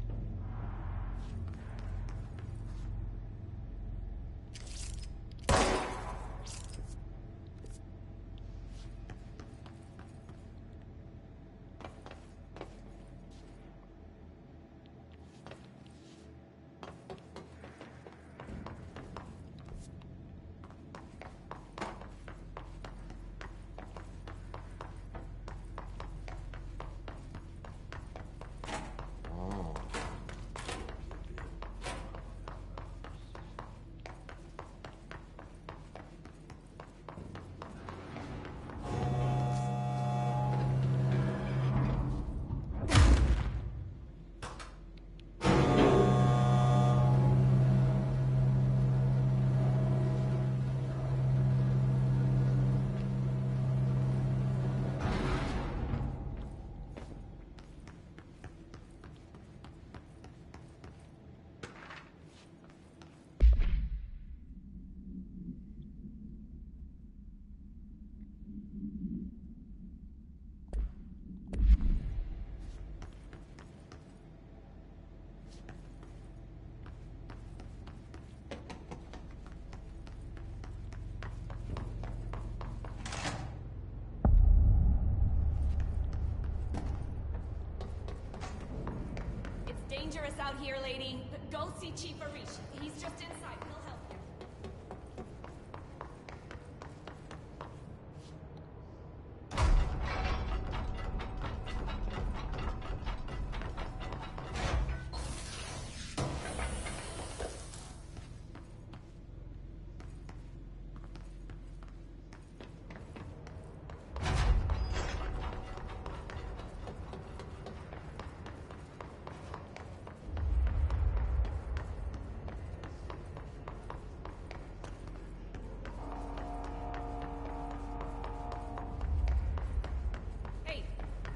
Dangerous out here, lady. Go see Chief Arish. He's just inside. He'll help you.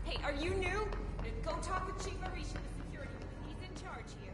Hey, are you new? Go talk with Chief Arish in the security room. He's in charge here.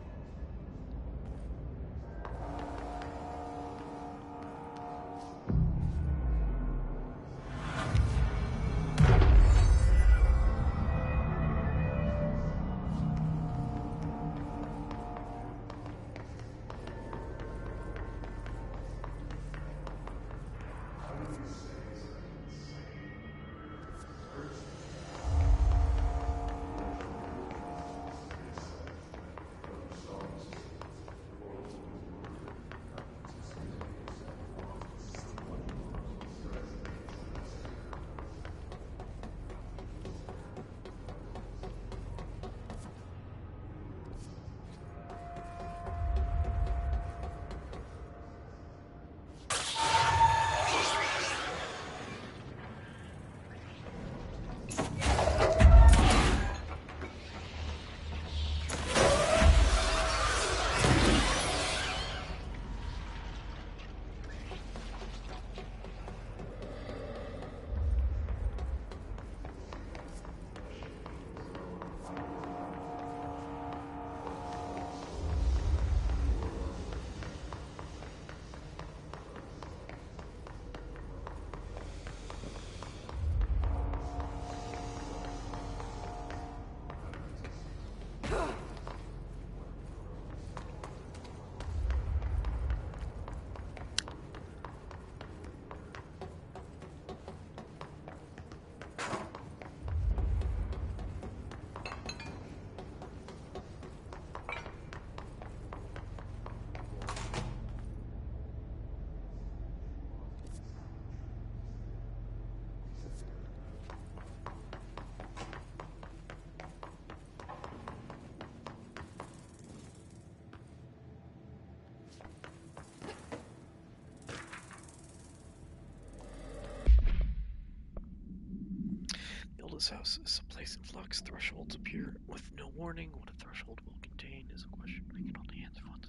This house is a place in flux. Thresholds appear with no warning. What a threshold will contain is a question we can only answer once.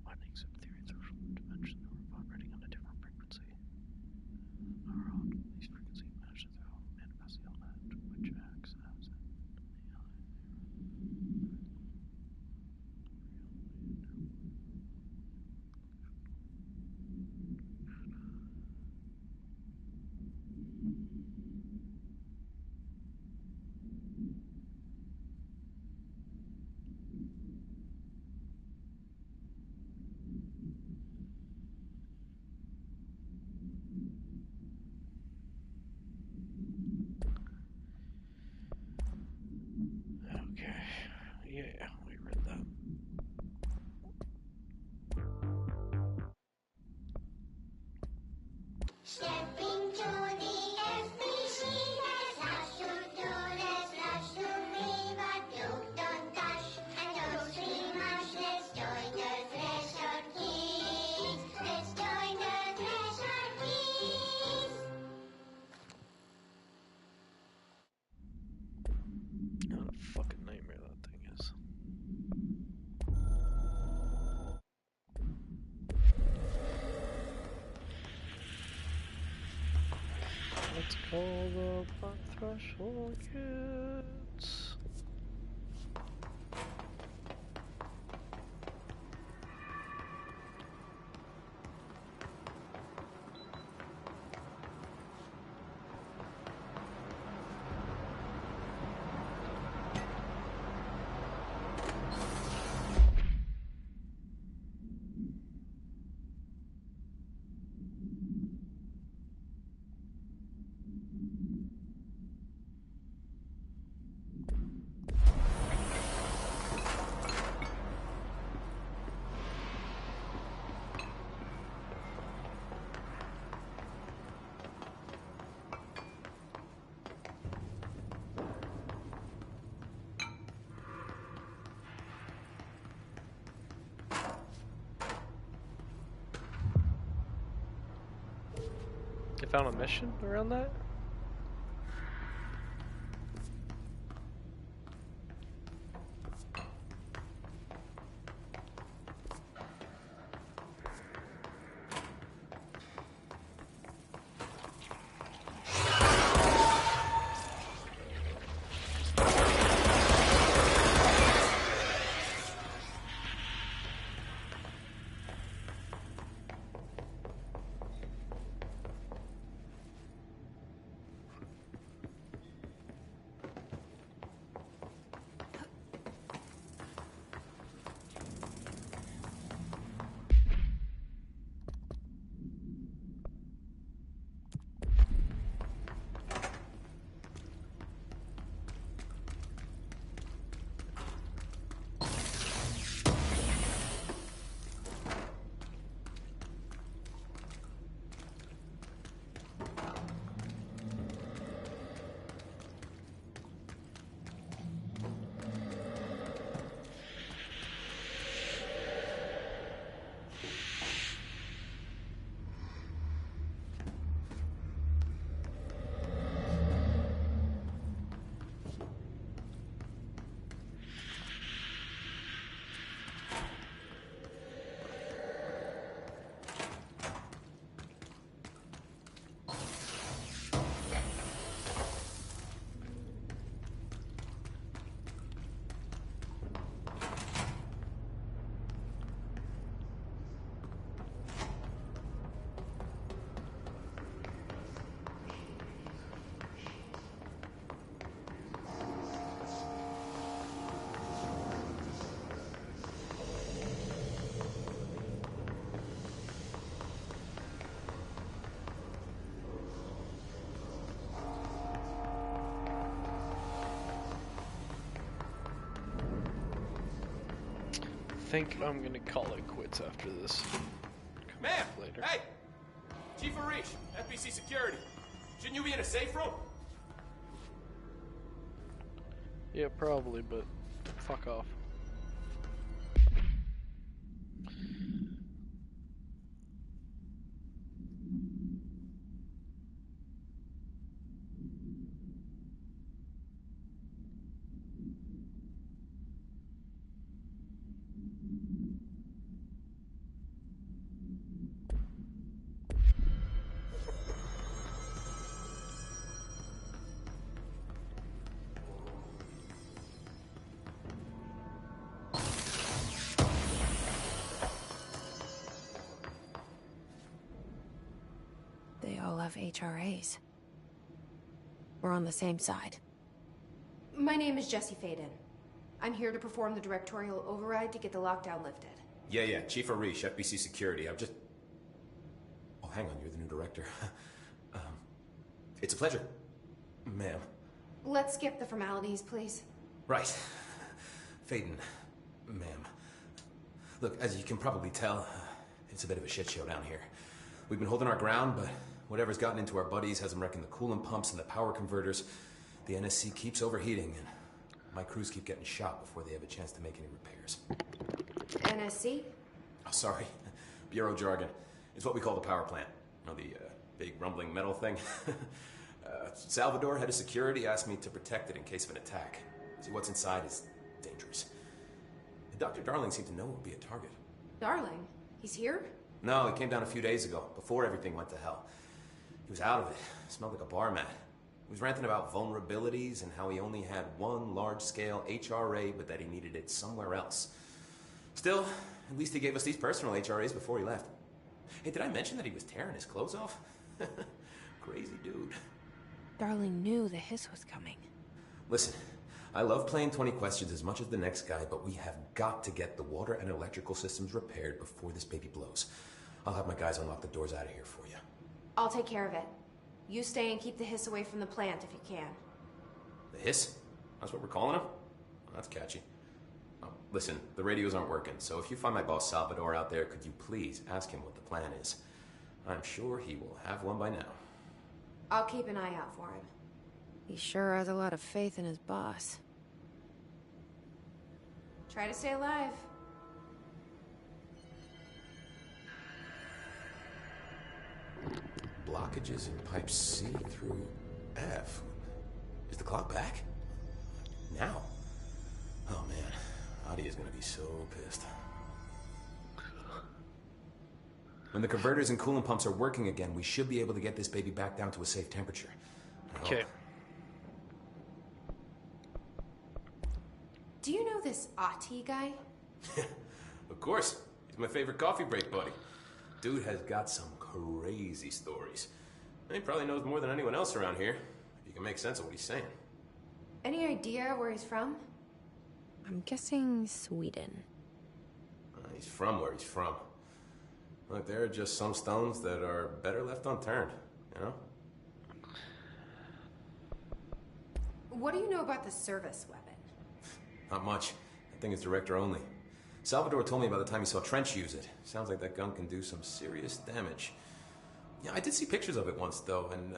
Findings of theory threshold dimension are vibrating on a different frequency. Our own least frequency matches the threshold manifest the element which acts as an Step into the FBC, let's rush to do, let's rush to me, but you don't touch, and don't scream much, let's join the Thresher Kids, let's join the Thresher Kids. What a fucking nightmare that thing is. Let's call the Black Threshold Kids. You found a mission around that? I think I'm gonna call it quits after this. Come Ma'am! back later. Hey! Chief Arish, FBC Security. Shouldn't you be in a safe room? Yeah, probably, but fuck off. They all have HRAs. We're on the same side. My name is Jesse Faden. I'm here to perform the directorial override to get the lockdown lifted. Yeah, Chief Arish, FBC Security. I'm just... Oh, hang on, you're the new director. It's a pleasure, ma'am. Let's skip the formalities, please. Right. Faden, ma'am. Look, as you can probably tell, it's a bit of a shit show down here. We've been holding our ground, but Whatever's gotten into our buddies has them wrecking the coolant pumps and the power converters. The NSC keeps overheating, and my crews keep getting shot before they have a chance to make any repairs. NSC? Oh, sorry. Bureau jargon. It's what we call the power plant. You know, the big rumbling metal thing? Salvador, head of security, asked me to protect it in case of an attack. See, what's inside is dangerous. And Dr. Darling seemed to know it would be a target. Darling? He's here? No, he came down a few days ago, before everything went to hell. He was out of it. Smelled like a bar mat. He was ranting about vulnerabilities and how he only had one large-scale HRA, but that he needed it somewhere else. Still, at least he gave us these personal HRAs before he left. Hey, did I mention that he was tearing his clothes off? Crazy dude. Darling knew the hiss was coming. Listen, I love playing 20 questions as much as the next guy, but we have got to get the water and electrical systems repaired before this baby blows. I'll have my guys unlock the doors out of here for you. I'll take care of it. You stay and keep the hiss away from the plant if you can. The hiss? That's what we're calling him? Oh, that's catchy. Oh, listen, the radios aren't working, so if you find my boss Salvador out there, could you please ask him what the plan is? I'm sure he will have one by now. I'll keep an eye out for him. He sure has a lot of faith in his boss. Try to stay alive. Blockages in pipes C through F. Is the clock back? Now? Oh man, Adi is gonna be so pissed. When the converters and coolant pumps are working again, we should be able to get this baby back down to a safe temperature. Okay. Do you know this Ati guy? Of course. He's my favorite coffee break buddy. Dude has got some crazy stories. And he probably knows more than anyone else around here, if you can make sense of what he's saying. Any idea where he's from? I'm guessing Sweden. He's from where he's from. Look, there are just some stones that are better left unturned, you know? What do you know about the service weapon? Not much. That thing is director only. Salvador told me about the time he saw Trench use it. Sounds like that gun can do some serious damage. Yeah, I did see pictures of it once, though, and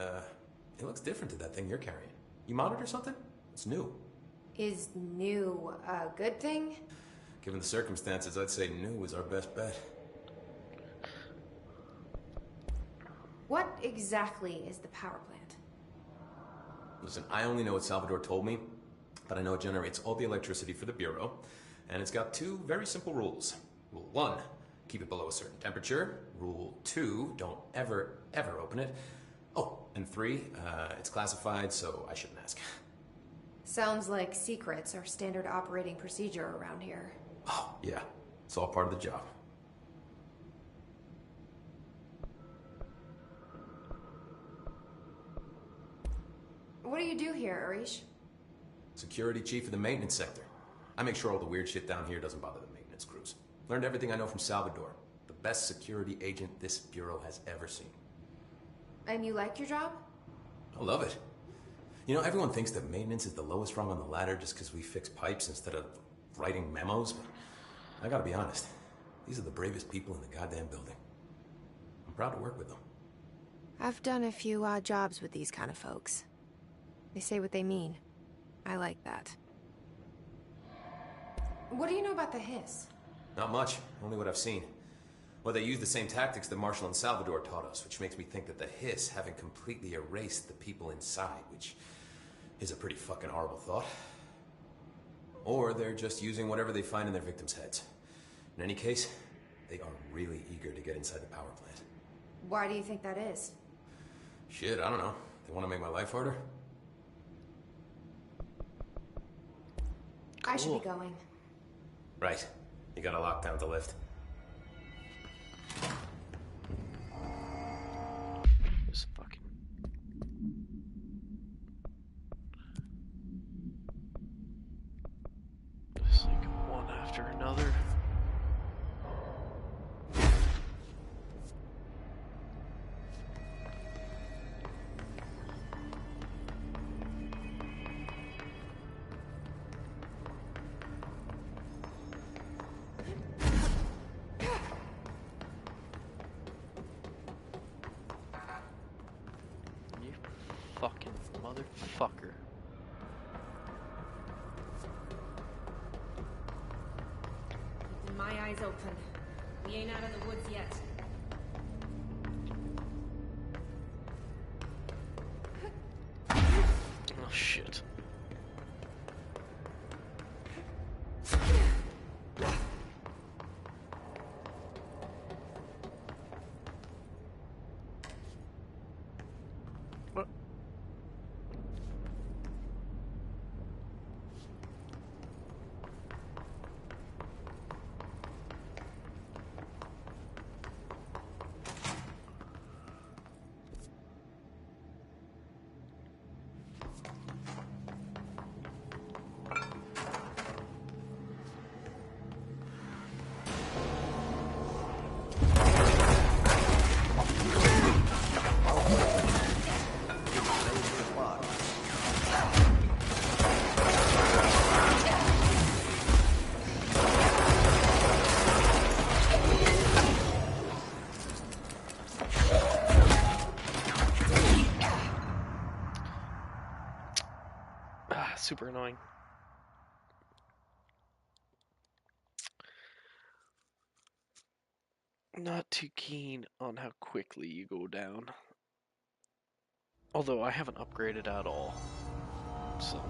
it looks different to that thing you're carrying. You modded or something? It's new. Is new a good thing? Given the circumstances, I'd say new is our best bet. What exactly is the power plant? Listen, I only know what Salvador told me, but I know it generates all the electricity for the Bureau, and it's got two very simple rules. Rule 1, keep it below a certain temperature. Rule 2, don't ever, ever open it. Oh, and 3, it's classified, so I shouldn't ask. Sounds like secrets are standard operating procedure around here. Oh, yeah. It's all part of the job. What do you do here, Arish? Security chief of the maintenance sector. I make sure all the weird shit down here doesn't bother the maintenance crews. Learned everything I know from Salvador. The best security agent this bureau has ever seen. And you like your job? I love it. You know, everyone thinks that maintenance is the lowest rung on the ladder just because we fix pipes instead of writing memos, but I gotta be honest. These are the bravest people in the goddamn building. I'm proud to work with them. I've done a few odd jobs with these kind of folks. They say what they mean. I like that. What do you know about the hiss? Not much, only what I've seen. Well, they use the same tactics that Marshall and Salvador taught us, which makes me think that the hiss haven't completely erased the people inside, which is a pretty fucking horrible thought. Or they're just using whatever they find in their victims' heads. In any case, they are really eager to get inside the power plant. Why do you think that is? Shit, I don't know. They want to make my life harder? I should be going. Right. You gotta lock down the lift. Just fucking... Just like one after another. fucker. Keeping my eyes open. We ain't out of the woods yet. Oh shit. What? Super annoying. Not too keen on how quickly you go down. Although I haven't upgraded at all. So.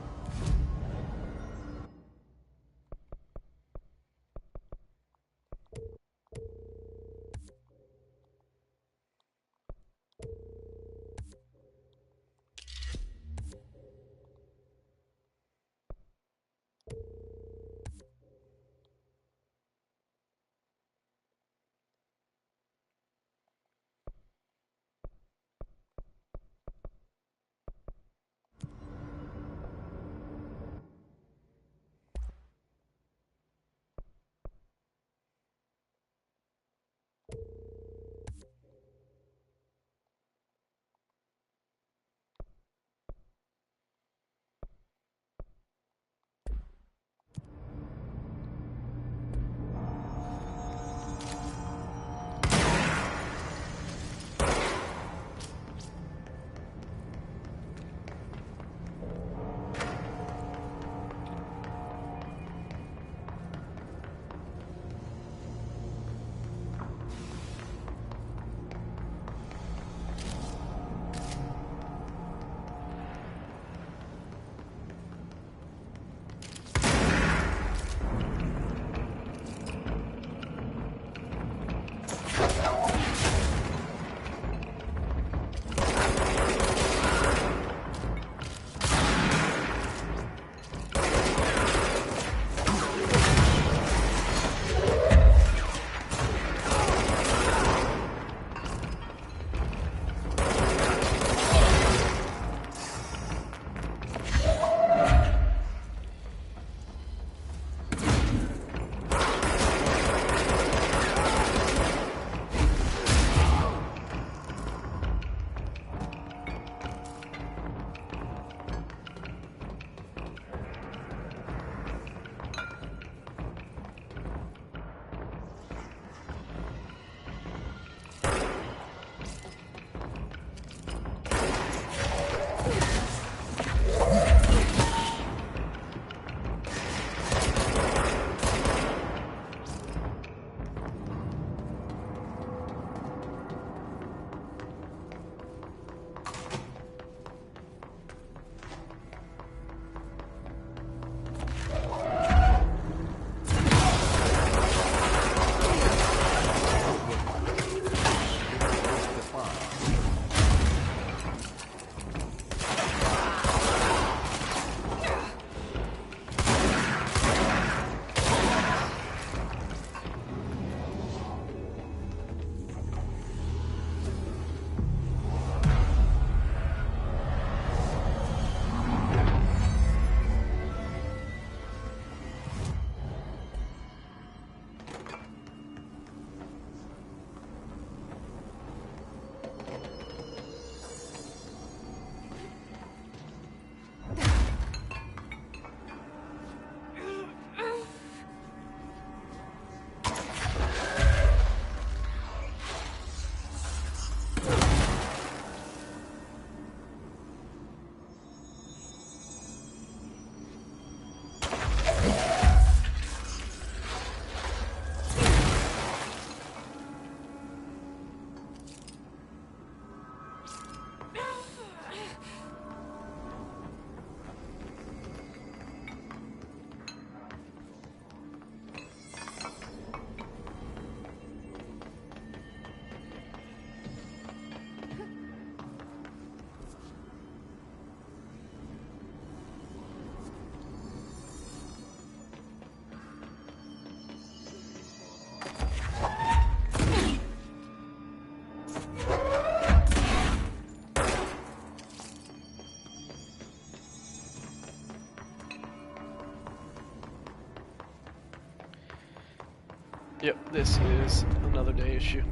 Yep, this is another day issue.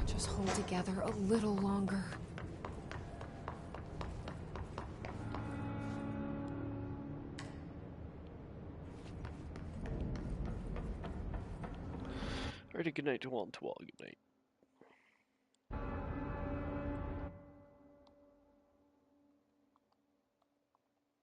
Just hold together a little longer. Alrighty, good night to all, good night.